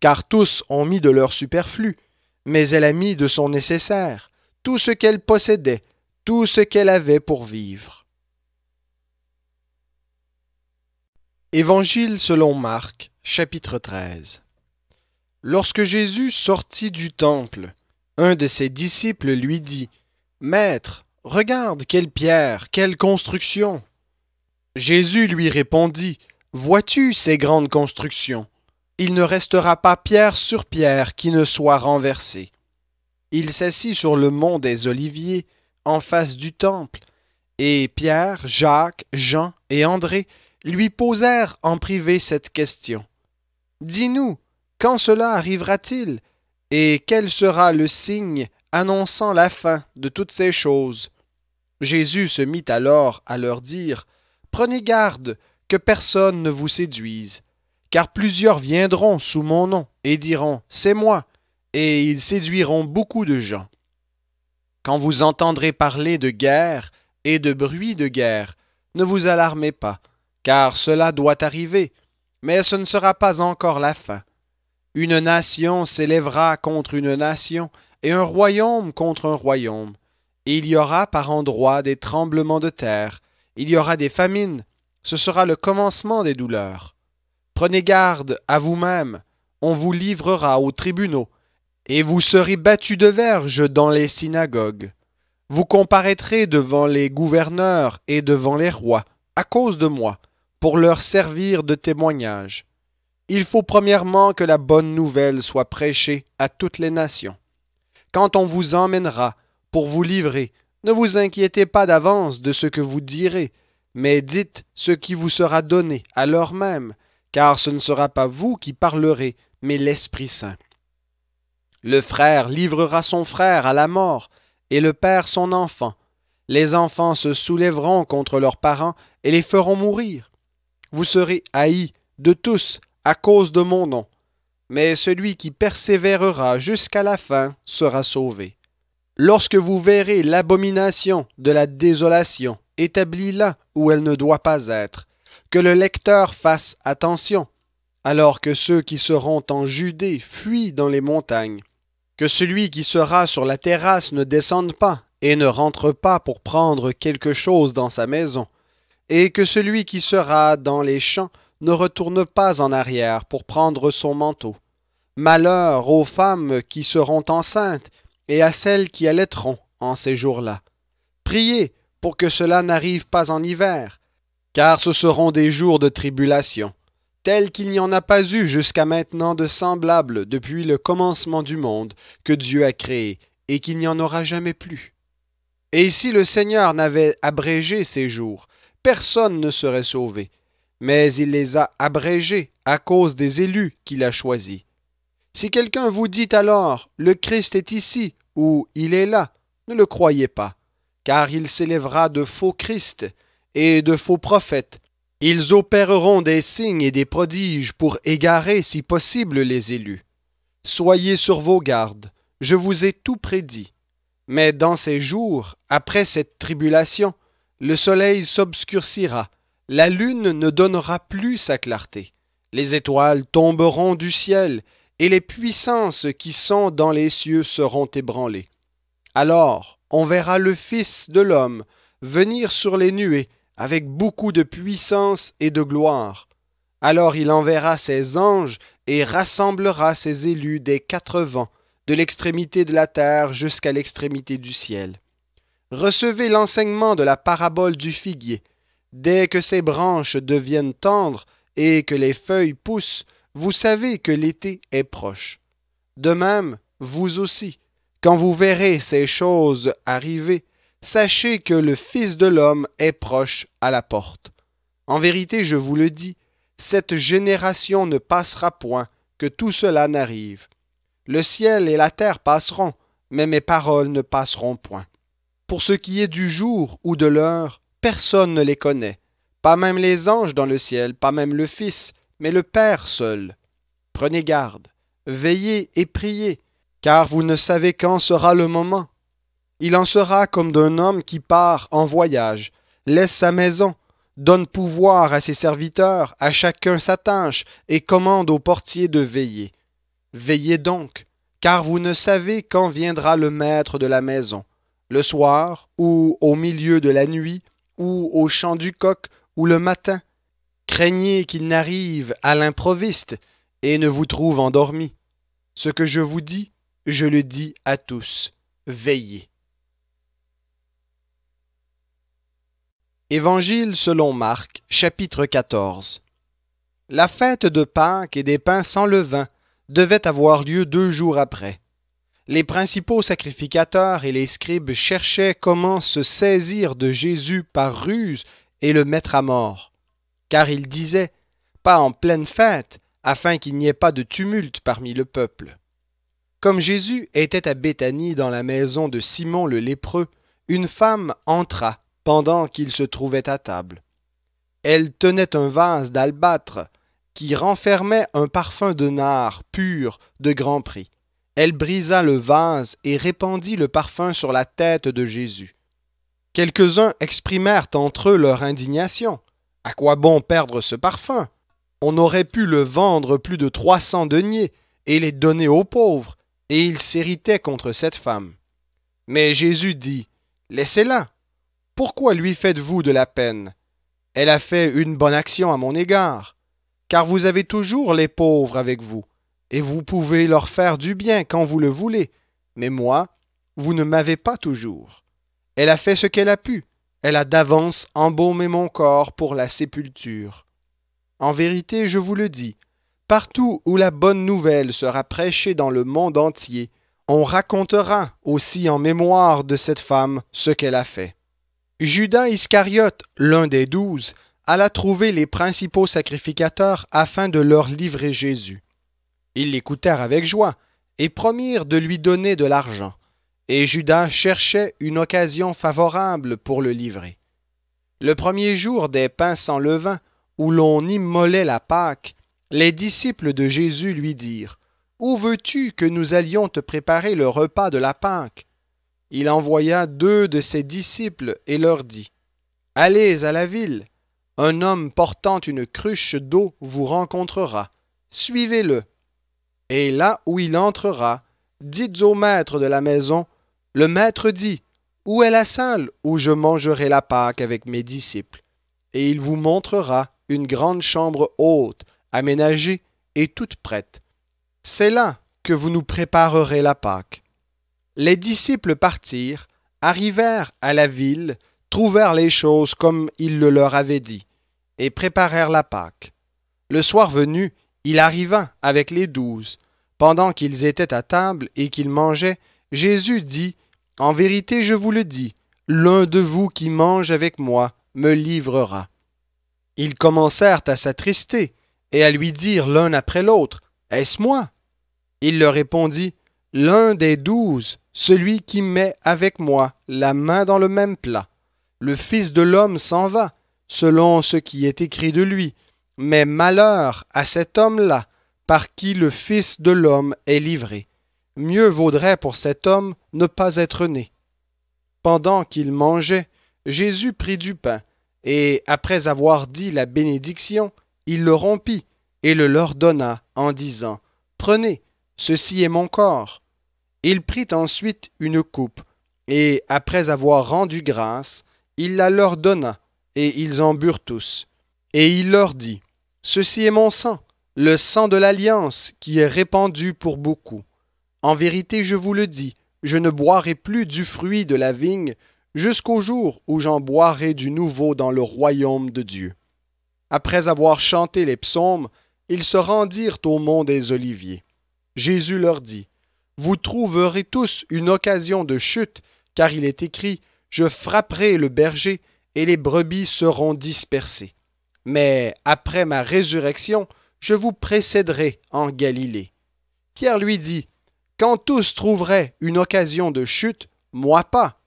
car tous ont mis de leur superflu, mais elle a mis de son nécessaire, tout ce qu'elle possédait, tout ce qu'elle avait pour vivre. Évangile selon Marc, chapitre 13. Lorsque Jésus sortit du temple, un de ses disciples lui dit: Maître, regarde quelle pierre, quelle construction! Jésus lui répondit: Vois-tu ces grandes constructions? Il ne restera pas pierre sur pierre qui ne soit renversée. Il s'assit sur le mont des Oliviers, en face du temple, et Pierre, Jacques, Jean et André lui posèrent en privé cette question: Dis-nous, quand cela arrivera-t-il, et quel sera le signe annonçant la fin de toutes ces choses? Jésus se mit alors à leur dire: Prenez garde que personne ne vous séduise, car plusieurs viendront sous mon nom et diront: C'est moi, et ils séduiront beaucoup de gens. Quand vous entendrez parler de guerre et de bruit de guerre, ne vous alarmez pas, car cela doit arriver, mais ce ne sera pas encore la fin. Une nation s'élèvera contre une nation, et un royaume contre un royaume. Et il y aura par endroits des tremblements de terre, il y aura des famines, ce sera le commencement des douleurs. Prenez garde à vous-même, on vous livrera aux tribunaux, et vous serez battus de verges dans les synagogues. Vous comparaîtrez devant les gouverneurs et devant les rois, à cause de moi, pour leur servir de témoignage. Il faut premièrement que la bonne nouvelle soit prêchée à toutes les nations. Quand on vous emmènera pour vous livrer, ne vous inquiétez pas d'avance de ce que vous direz, mais dites ce qui vous sera donné à l'heure même, car ce ne sera pas vous qui parlerez, mais l'Esprit Saint. Le frère livrera son frère à la mort, et le père son enfant. Les enfants se soulèveront contre leurs parents et les feront mourir. Vous serez haïs de tous à cause de mon nom, mais celui qui persévérera jusqu'à la fin sera sauvé. Lorsque vous verrez l'abomination de la désolation établie là où elle ne doit pas être, que le lecteur fasse attention, alors que ceux qui seront en Judée fuient dans les montagnes, que celui qui sera sur la terrasse ne descende pas et ne rentre pas pour prendre quelque chose dans sa maison, et que celui qui sera dans les champs ne retourne pas en arrière pour prendre son manteau. Malheur aux femmes qui seront enceintes et à celles qui allaiteront en ces jours-là. Priez pour que cela n'arrive pas en hiver, car ce seront des jours de tribulation, tels qu'il n'y en a pas eu jusqu'à maintenant de semblables depuis le commencement du monde que Dieu a créé, et qu'il n'y en aura jamais plus. Et si le Seigneur n'avait abrégé ces jours, personne ne serait sauvé, mais il les a abrégés à cause des élus qu'il a choisis. Si quelqu'un vous dit alors, le Christ est ici, ou il est là, ne le croyez pas, car il s'élèvera de faux Christ et de faux prophètes. Ils opéreront des signes et des prodiges pour égarer, si possible, les élus. Soyez sur vos gardes, je vous ai tout prédit. Mais dans ces jours, après cette tribulation, le soleil s'obscurcira, la lune ne donnera plus sa clarté, les étoiles tomberont du ciel, et les puissances qui sont dans les cieux seront ébranlées. Alors on verra le Fils de l'homme venir sur les nuées avec beaucoup de puissance et de gloire. Alors il enverra ses anges et rassemblera ses élus des 4 vents, de l'extrémité de la terre jusqu'à l'extrémité du ciel. Recevez l'enseignement de la parabole du figuier. Dès que ses branches deviennent tendres et que les feuilles poussent, vous savez que l'été est proche. De même, vous aussi, quand vous verrez ces choses arriver, sachez que le Fils de l'homme est proche à la porte. En vérité, je vous le dis, cette génération ne passera point, que tout cela n'arrive. Le ciel et la terre passeront, mais mes paroles ne passeront point. Pour ce qui est du jour ou de l'heure, personne ne les connaît, pas même les anges dans le ciel, pas même le Fils, mais le Père seul. Prenez garde, veillez et priez, car vous ne savez quand sera le moment. Il en sera comme d'un homme qui part en voyage, laisse sa maison, donne pouvoir à ses serviteurs, à chacun sa tâche, et commande au portier de veiller. Veillez donc, car vous ne savez quand viendra le maître de la maison, le soir, ou au milieu de la nuit, ou au chant du coq, ou le matin. Craignez qu'il n'arrive à l'improviste et ne vous trouve endormi. Ce que je vous dis, je le dis à tous. Veillez. Évangile selon Marc, chapitre 14. La fête de Pâques et des pains sans levain devait avoir lieu 2 jours après. Les principaux sacrificateurs et les scribes cherchaient comment se saisir de Jésus par ruse et le mettre à mort. Car ils disaient, pas en pleine fête, afin qu'il n'y ait pas de tumulte parmi le peuple. Comme Jésus était à Béthanie dans la maison de Simon le lépreux, une femme entra pendant qu'il se trouvait à table. Elle tenait un vase d'albâtre qui renfermait un parfum de nard pur de grand prix. Elle brisa le vase et répandit le parfum sur la tête de Jésus. Quelques-uns exprimèrent entre eux leur indignation. À quoi bon perdre ce parfum? On aurait pu le vendre plus de 300 deniers et les donner aux pauvres, et ils s'irritaient contre cette femme. Mais Jésus dit, « Laissez-la. Pourquoi lui faites-vous de la peine? Elle a fait une bonne action à mon égard, car vous avez toujours les pauvres avec vous, et vous pouvez leur faire du bien quand vous le voulez, mais moi, vous ne m'avez pas toujours. Elle a fait ce qu'elle a pu, elle a d'avance embaumé mon corps pour la sépulture. En vérité, je vous le dis, partout où la bonne nouvelle sera prêchée dans le monde entier, on racontera aussi en mémoire de cette femme ce qu'elle a fait. » Judas Iscariote, l'un des 12, alla trouver les principaux sacrificateurs afin de leur livrer Jésus. Ils l'écoutèrent avec joie et promirent de lui donner de l'argent, et Judas cherchait une occasion favorable pour le livrer. Le premier jour des pains sans levain, où l'on immolait la Pâque, les disciples de Jésus lui dirent, « Où veux-tu que nous allions te préparer le repas de la Pâque? » il envoya 2 de ses disciples et leur dit, « Allez à la ville, un homme portant une cruche d'eau vous rencontrera, suivez-le. Et là où il entrera, dites au maître de la maison, « Le maître dit, où est la salle où je mangerai la Pâque avec mes disciples? » Et il vous montrera une grande chambre haute, aménagée et toute prête. C'est là que vous nous préparerez la Pâque. Les disciples partirent, arrivèrent à la ville, trouvèrent les choses comme il le leur avait dit, et préparèrent la Pâque. Le soir venu, il arriva avec les 12. Pendant qu'ils étaient à table et qu'ils mangeaient, Jésus dit, « En vérité, je vous le dis, l'un de vous qui mange avec moi me livrera. » Ils commencèrent à s'attrister et à lui dire l'un après l'autre, « Est-ce moi? » Il leur répondit, « L'un des 12, celui qui met avec moi la main dans le même plat. Le Fils de l'homme s'en va, selon ce qui est écrit de lui, mais malheur à cet homme-là, par qui le Fils de l'homme est livré. Mieux vaudrait pour cet homme ne pas être né. » Pendant qu'ils mangeaient, Jésus prit du pain, et après avoir dit la bénédiction, il le rompit et le leur donna en disant, « Prenez, ceci est mon corps. » Il prit ensuite une coupe, et après avoir rendu grâce, il la leur donna, et ils en burent tous. Et il leur dit, « Ceci est mon sang, le sang de l'alliance qui est répandu pour beaucoup. En vérité, je vous le dis, je ne boirai plus du fruit de la vigne jusqu'au jour où j'en boirai du nouveau dans le royaume de Dieu. » Après avoir chanté les psaumes, ils se rendirent au mont des Oliviers. Jésus leur dit, « Vous trouverez tous une occasion de chute, car il est écrit, « Je frapperai le berger, et les brebis seront dispersées. » Mais après ma résurrection, je vous précéderai en Galilée. Pierre lui dit, « Quand tous trouveraient une occasion de chute, moi pas. »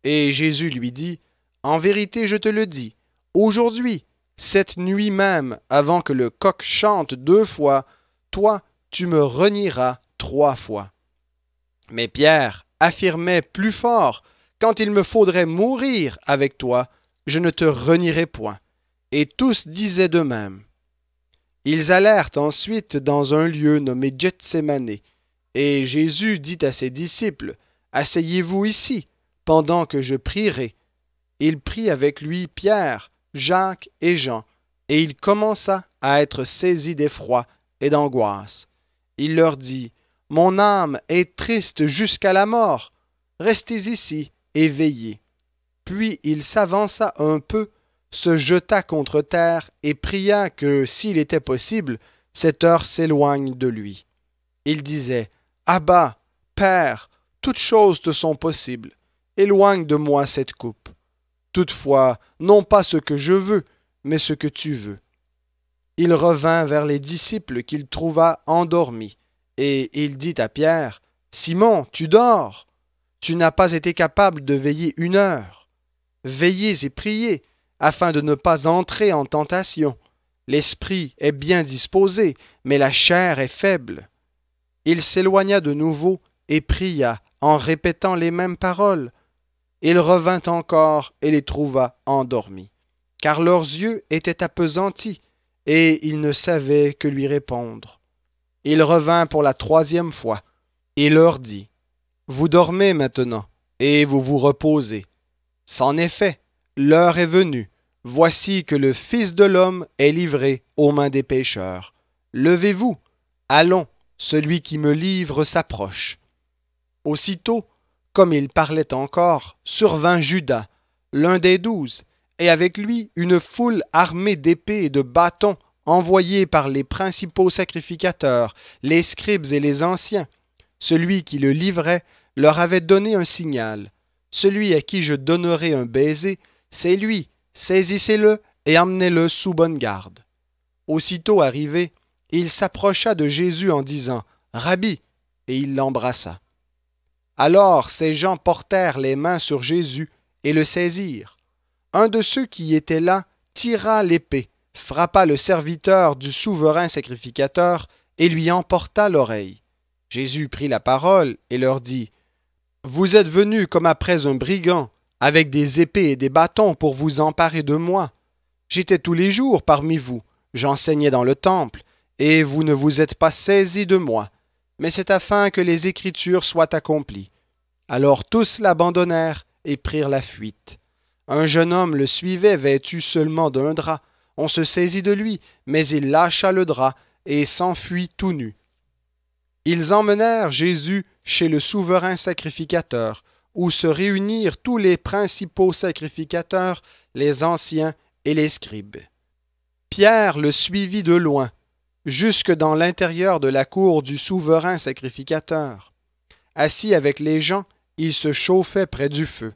Et Jésus lui dit, « En vérité, je te le dis, aujourd'hui, cette nuit même, avant que le coq chante 2 fois, toi, tu me renieras 3 fois. » Mais Pierre affirmait plus fort, « Quand il me faudrait mourir avec toi, je ne te renierai point. » Et tous disaient de même. Ils allèrent ensuite dans un lieu nommé Gethsémané, et Jésus dit à ses disciples, « Asseyez-vous ici, pendant que je prierai. » Il prit avec lui Pierre, Jacques et Jean, et il commença à être saisi d'effroi et d'angoisse. Il leur dit, « Mon âme est triste jusqu'à la mort. Restez ici et veillez. » Puis il s'avança un peu, se jeta contre terre et pria que, s'il était possible, cette heure s'éloigne de lui. Il disait, « Abba, Père, toutes choses te sont possibles. Éloigne de moi cette coupe. Toutefois, non pas ce que je veux, mais ce que tu veux. » Il revint vers les disciples qu'il trouva endormis, et il dit à Pierre, « Simon, tu dors? Tu n'as pas été capable de veiller 1 heure. Veillez et priez, afin de ne pas entrer en tentation. L'esprit est bien disposé, mais la chair est faible. » Il s'éloigna de nouveau et pria en répétant les mêmes paroles. Il revint encore et les trouva endormis, car leurs yeux étaient appesantis, et ils ne savaient que lui répondre. Il revint pour la 3e fois, et leur dit, « Vous dormez maintenant, et vous vous reposez. C'en est fait, l'heure est venue. Voici que le Fils de l'homme est livré aux mains des pécheurs. Levez-vous, allons, celui qui me livre s'approche. » Aussitôt, comme il parlait encore, survint Judas, l'un des 12, et avec lui une foule armée d'épées et de bâtons envoyés par les principaux sacrificateurs, les scribes et les anciens. Celui qui le livrait leur avait donné un signal. « Celui à qui je donnerai un baiser, c'est lui, saisissez-le et emmenez-le sous bonne garde. » Aussitôt arrivé, il s'approcha de Jésus en disant, « Rabbi !» et il l'embrassa. Alors ces gens portèrent les mains sur Jésus et le saisirent. Un de ceux qui étaient là tira l'épée, frappa le serviteur du souverain sacrificateur et lui emporta l'oreille. Jésus prit la parole et leur dit, « Vous êtes venus comme après un brigand, avec des épées et des bâtons pour vous emparer de moi. J'étais tous les jours parmi vous, j'enseignais dans le temple, et vous ne vous êtes pas saisis de moi, mais c'est afin que les Écritures soient accomplies. » Alors tous l'abandonnèrent et prirent la fuite. Un jeune homme le suivait vêtu seulement d'un drap. On se saisit de lui, mais il lâcha le drap et s'enfuit tout nu. Ils emmenèrent Jésus chez le souverain sacrificateur, où se réunirent tous les principaux sacrificateurs, les anciens et les scribes. Pierre le suivit de loin, jusque dans l'intérieur de la cour du souverain sacrificateur. Assis avec les gens, il se chauffait près du feu.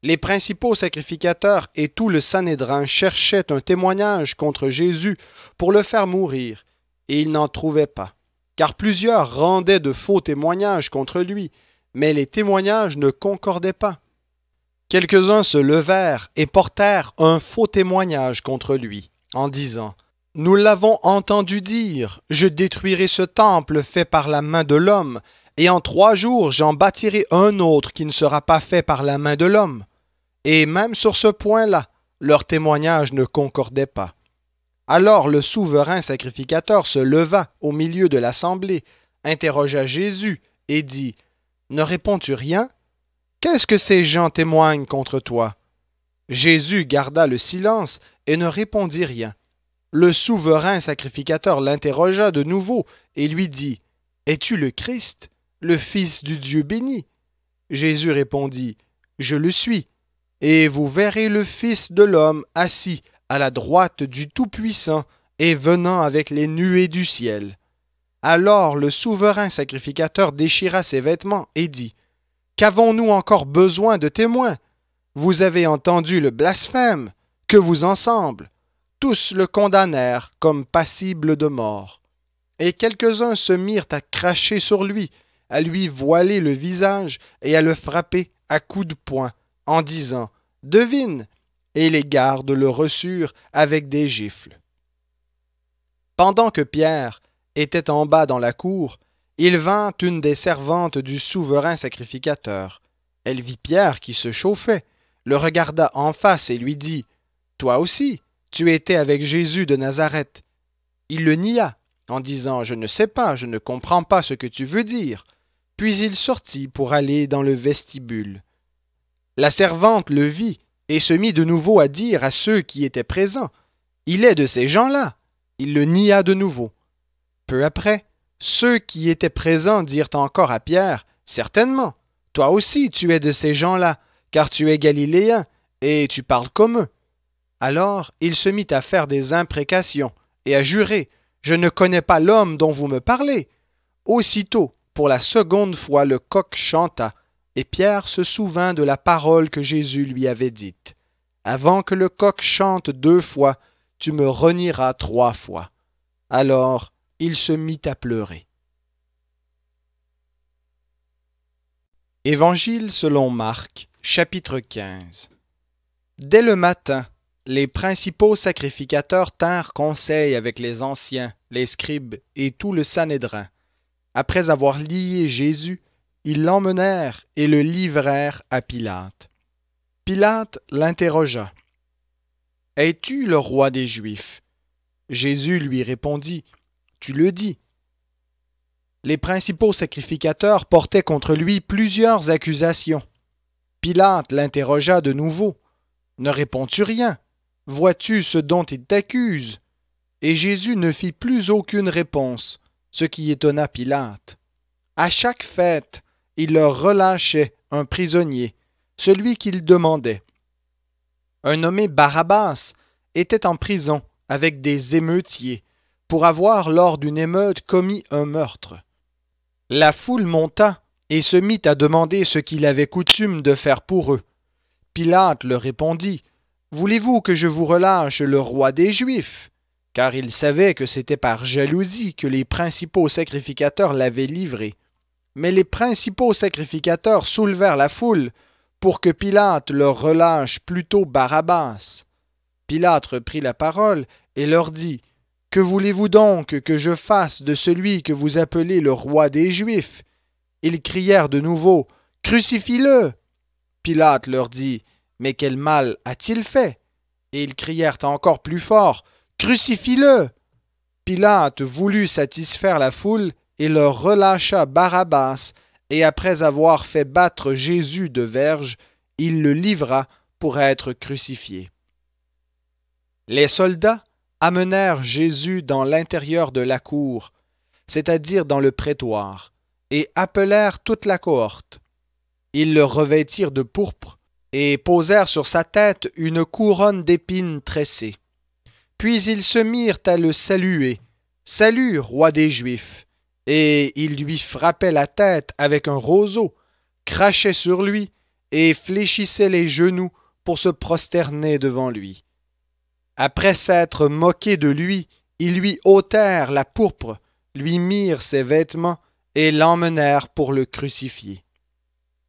Les principaux sacrificateurs et tout le Sanhédrin cherchaient un témoignage contre Jésus pour le faire mourir, et ils n'en trouvaient pas, car plusieurs rendaient de faux témoignages contre lui, mais les témoignages ne concordaient pas. Quelques-uns se levèrent et portèrent un faux témoignage contre lui, en disant « Nous l'avons entendu dire, je détruirai ce temple fait par la main de l'homme, et en 3 jours j'en bâtirai un autre qui ne sera pas fait par la main de l'homme. » Et même sur ce point-là, leur témoignage ne concordait pas. Alors le souverain sacrificateur se leva au milieu de l'assemblée, interrogea Jésus et dit « Ne réponds-tu rien? Qu'est-ce que ces gens témoignent contre toi? » Jésus garda le silence et ne répondit rien. Le souverain sacrificateur l'interrogea de nouveau et lui dit « Es-tu le Christ, le Fils du Dieu béni? » Jésus répondit « Je le suis. Et vous verrez le Fils de l'homme assis à la droite du Tout-Puissant et venant avec les nuées du ciel. » Alors le souverain sacrificateur déchira ses vêtements et dit « Qu'avons-nous encore besoin de témoins? Vous avez entendu le blasphème, que vous ensemble? » Tous le condamnèrent comme passible de mort. Et quelques-uns se mirent à cracher sur lui, à lui voiler le visage et à le frapper à coups de poing, en disant « Devine !» et les gardes le reçurent avec des gifles. Pendant que Pierre était en bas dans la cour, il vint une des servantes du souverain sacrificateur. Elle vit Pierre qui se chauffait, le regarda en face et lui dit « Toi aussi, tu étais avec Jésus de Nazareth. » Il le nia, en disant « Je ne sais pas, je ne comprends pas ce que tu veux dire. » Puis il sortit pour aller dans le vestibule. La servante le vit et se mit de nouveau à dire à ceux qui étaient présents « Il est de ces gens-là. » Il le nia de nouveau. Peu après, ceux qui étaient présents dirent encore à Pierre « Certainement, toi aussi tu es de ces gens-là, car tu es galiléen, et tu parles comme eux. » Alors il se mit à faire des imprécations et à jurer « Je ne connais pas l'homme dont vous me parlez. » Aussitôt, pour la seconde fois, le coq chanta, et Pierre se souvint de la parole que Jésus lui avait dite. « Avant que le coq chante 2 fois, tu me renieras 3 fois. » Alors il se mit à pleurer. Évangile selon Marc, chapitre 15. Dès le matin, les principaux sacrificateurs tinrent conseil avec les anciens, les scribes et tout le Sanhédrin. Après avoir lié Jésus, ils l'emmenèrent et le livrèrent à Pilate. Pilate l'interrogea. « Es-tu le roi des Juifs? » Jésus lui répondit. « Tu le dis. » Les principaux sacrificateurs portaient contre lui plusieurs accusations. Pilate l'interrogea de nouveau. « Ne réponds-tu rien? Vois-tu ce dont ils t'accusent? » Et Jésus ne fit plus aucune réponse, ce qui étonna Pilate. À chaque fête, il leur relâchait un prisonnier, celui qu'il demandait. Un nommé Barabbas était en prison avec des émeutiers pour avoir lors d'une émeute commis un meurtre. La foule monta et se mit à demander ce qu'il avait coutume de faire pour eux. Pilate leur répondit « Voulez-vous que je vous relâche le roi des Juifs ?» Car il savait que c'était par jalousie que les principaux sacrificateurs l'avaient livré. Mais les principaux sacrificateurs soulevèrent la foule pour que Pilate leur relâche plutôt Barabbas. Pilate reprit la parole et leur dit « Que voulez-vous donc que je fasse de celui que vous appelez le roi des Juifs ?» Ils crièrent de nouveau « Crucifie-le! Pilate leur dit, mais quel mal a-t-il fait? Et ils crièrent encore plus fort, Crucifie-le! Pilate voulut satisfaire la foule et leur relâcha Barabbas, et après avoir fait battre Jésus de verges, il le livra pour être crucifié. Les soldats amenèrent Jésus dans l'intérieur de la cour, c'est-à-dire dans le prétoire, et appelèrent toute la cohorte. Ils le revêtirent de pourpre et posèrent sur sa tête une couronne d'épines tressées. Puis ils se mirent à le saluer. « Salut, roi des Juifs !» Et ils lui frappaient la tête avec un roseau, crachaient sur lui et fléchissaient les genoux pour se prosterner devant lui. Après s'être moqués de lui, ils lui ôtèrent la pourpre, lui mirent ses vêtements et l'emmenèrent pour le crucifier.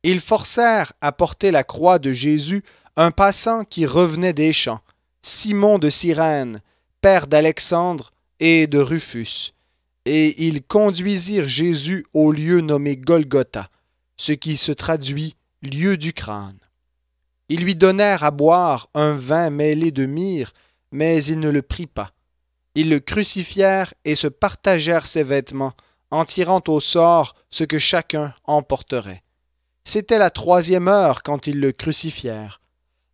Ils forcèrent à porter la croix de Jésus un passant qui revenait des champs, Simon de Cyrène, père d'Alexandre et de Rufus, et ils conduisirent Jésus au lieu nommé Golgotha, ce qui se traduit « lieu du crâne ». Ils lui donnèrent à boire un vin mêlé de myrrhe, mais il ne le prit pas. Ils le crucifièrent et se partagèrent ses vêtements, en tirant au sort ce que chacun emporterait. C'était la 3e heure quand ils le crucifièrent.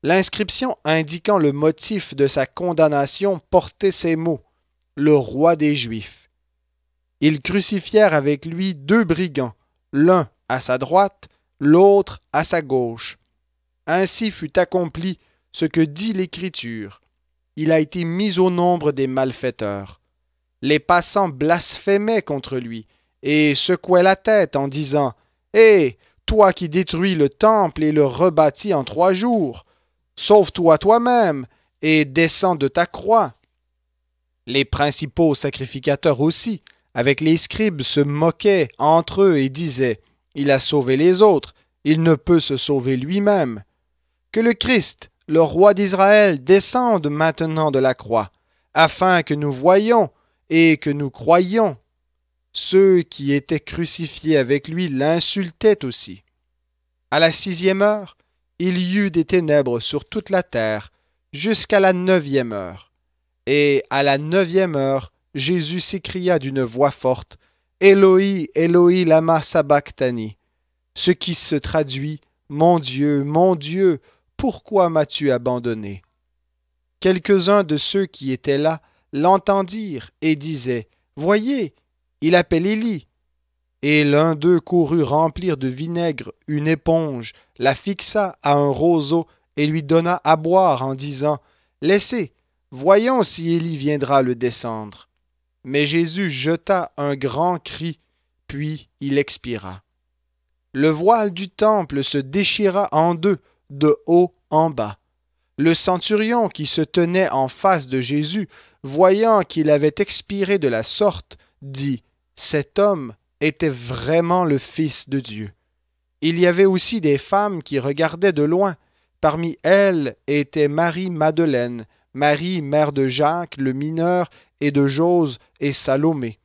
L'inscription indiquant le motif de sa condamnation portait ces mots « Le roi des Juifs ». Ils crucifièrent avec lui 2 brigands, l'un à sa droite, l'autre à sa gauche. Ainsi fut accompli ce que dit l'Écriture. Il a été mis au nombre des malfaiteurs. Les passants blasphémaient contre lui et secouaient la tête en disant « Hé, toi qui détruis le temple et le rebâtis en 3 jours, sauve-toi toi-même et descends de ta croix. » Les principaux sacrificateurs aussi, avec les scribes, se moquaient entre eux et disaient « Il a sauvé les autres, il ne peut se sauver lui-même. » Que le Christ, le roi d'Israël, descende maintenant de la croix, afin que nous voyions et que nous croyions. Ceux qui étaient crucifiés avec lui l'insultaient aussi. À la 6e heure, il y eut des ténèbres sur toute la terre, jusqu'à la 9e heure. Et à la 9e heure, Jésus s'écria d'une voix forte, « Éloi, Éloi, lama sabachthani », ce qui se traduit, « Mon Dieu, pourquoi m'as-tu abandonné ?» Quelques-uns de ceux qui étaient là l'entendirent et disaient, « Voyez, il appelle Élie. » Et l'un d'eux courut remplir de vinaigre une éponge, la fixa à un roseau et lui donna à boire en disant, « Laissez, voyons si Élie viendra le descendre. » Mais Jésus jeta un grand cri, puis il expira. Le voile du temple se déchira en 2, de haut en bas. Le centurion qui se tenait en face de Jésus, voyant qu'il avait expiré de la sorte, dit, « Cet homme était vraiment le Fils de Dieu. » Il y avait aussi des femmes qui regardaient de loin. Parmi elles était Marie-Madeleine, Marie, mère de Jacques, le mineur, et de Jose et Salomé,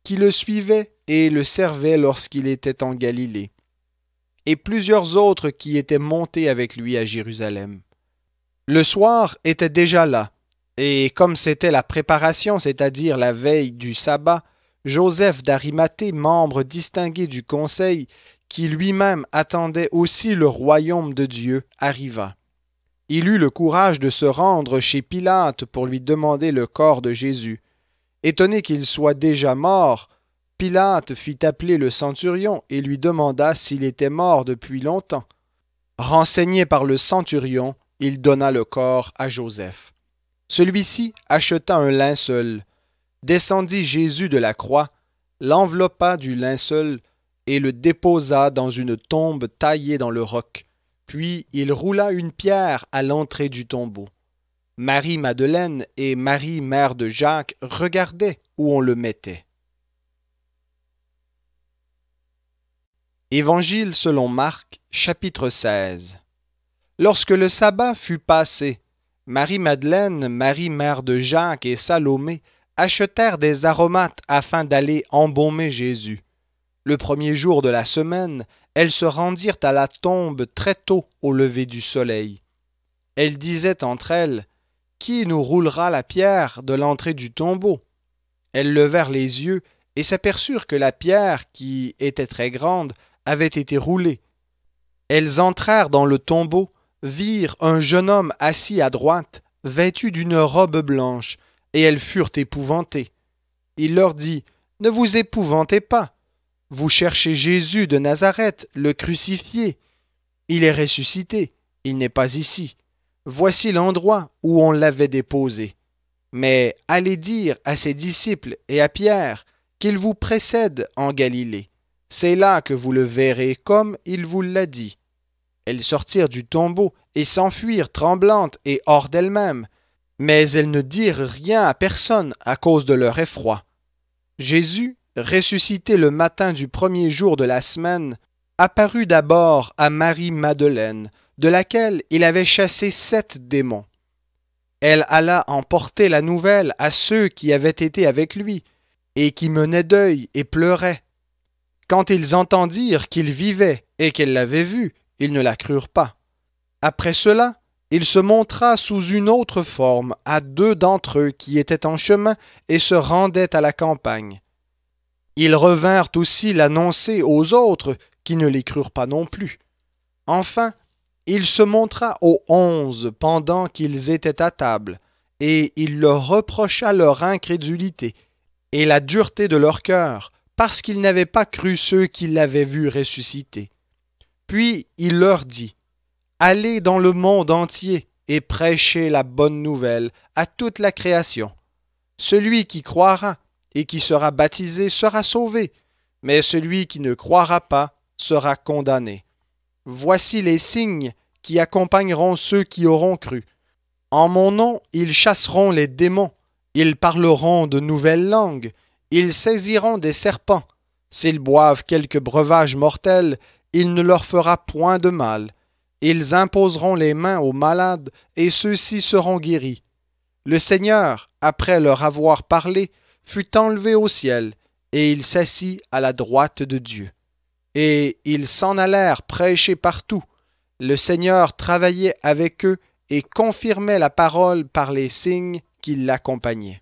qui le suivaient et le servaient lorsqu'il était en Galilée, et plusieurs autres qui étaient montés avec lui à Jérusalem. Le soir était déjà là, et comme c'était la préparation, c'est-à-dire la veille du sabbat, Joseph d'Arimathée, membre distingué du conseil, qui lui-même attendait aussi le royaume de Dieu, arriva. Il eut le courage de se rendre chez Pilate pour lui demander le corps de Jésus. Étonné qu'il soit déjà mort, Pilate fit appeler le centurion et lui demanda s'il était mort depuis longtemps. Renseigné par le centurion, il donna le corps à Joseph. Celui-ci acheta un linceul, descendit Jésus de la croix, l'enveloppa du linceul et le déposa dans une tombe taillée dans le roc. Puis il roula une pierre à l'entrée du tombeau. Marie-Madeleine et Marie, mère de Jacques, regardaient où on le mettait. Évangile selon Marc, chapitre 16. Lorsque le sabbat fut passé, Marie-Madeleine, Marie, mère de Jacques et Salomé achetèrent des aromates afin d'aller embaumer Jésus. Le premier jour de la semaine, elles se rendirent à la tombe très tôt au lever du soleil. Elles disaient entre elles, « Qui nous roulera la pierre de l'entrée du tombeau ?» Elles levèrent les yeux et s'aperçurent que la pierre, qui était très grande, avait été roulée. Elles entrèrent dans le tombeau, virent un jeune homme assis à droite, vêtu d'une robe blanche, et elles furent épouvantées. Il leur dit, « Ne vous épouvantez pas. Vous cherchez Jésus de Nazareth, le crucifié. Il est ressuscité, il n'est pas ici. Voici l'endroit où on l'avait déposé. Mais allez dire à ses disciples et à Pierre qu'il vous précède en Galilée. C'est là que vous le verrez comme il vous l'a dit. » Elles sortirent du tombeau et s'enfuirent tremblantes et hors d'elles-mêmes, mais elles ne dirent rien à personne à cause de leur effroi. Jésus, ressuscité le matin du premier jour de la semaine, apparut d'abord à Marie-Madeleine, de laquelle il avait chassé 7 démons. Elle alla en porter la nouvelle à ceux qui avaient été avec lui, et qui menaient deuil et pleuraient. Quand ils entendirent qu'il vivait et qu'elle l'avait vu, ils ne la crurent pas. Après cela, il se montra sous une autre forme à 2 d'entre eux qui étaient en chemin et se rendaient à la campagne. Ils revinrent aussi l'annoncer aux autres qui ne les crurent pas non plus. Enfin, il se montra aux 11 pendant qu'ils étaient à table, et il leur reprocha leur incrédulité et la dureté de leur cœur, parce qu'ils n'avaient pas cru ceux qui l'avaient vu ressusciter. Puis il leur dit, « Allez dans le monde entier et prêchez la bonne nouvelle à toute la création. Celui qui croira et qui sera baptisé sera sauvé, mais celui qui ne croira pas sera condamné. Voici les signes qui accompagneront ceux qui auront cru. En mon nom, ils chasseront les démons, ils parleront de nouvelles langues, ils saisiront des serpents. S'ils boivent quelque breuvage mortel, il ne leur fera point de mal. Ils imposeront les mains aux malades, et ceux-ci seront guéris. » Le Seigneur, après leur avoir parlé, fut enlevé au ciel, et il s'assit à la droite de Dieu. Et ils s'en allèrent prêcher partout. Le Seigneur travaillait avec eux et confirmait la parole par les signes qui l'accompagnaient.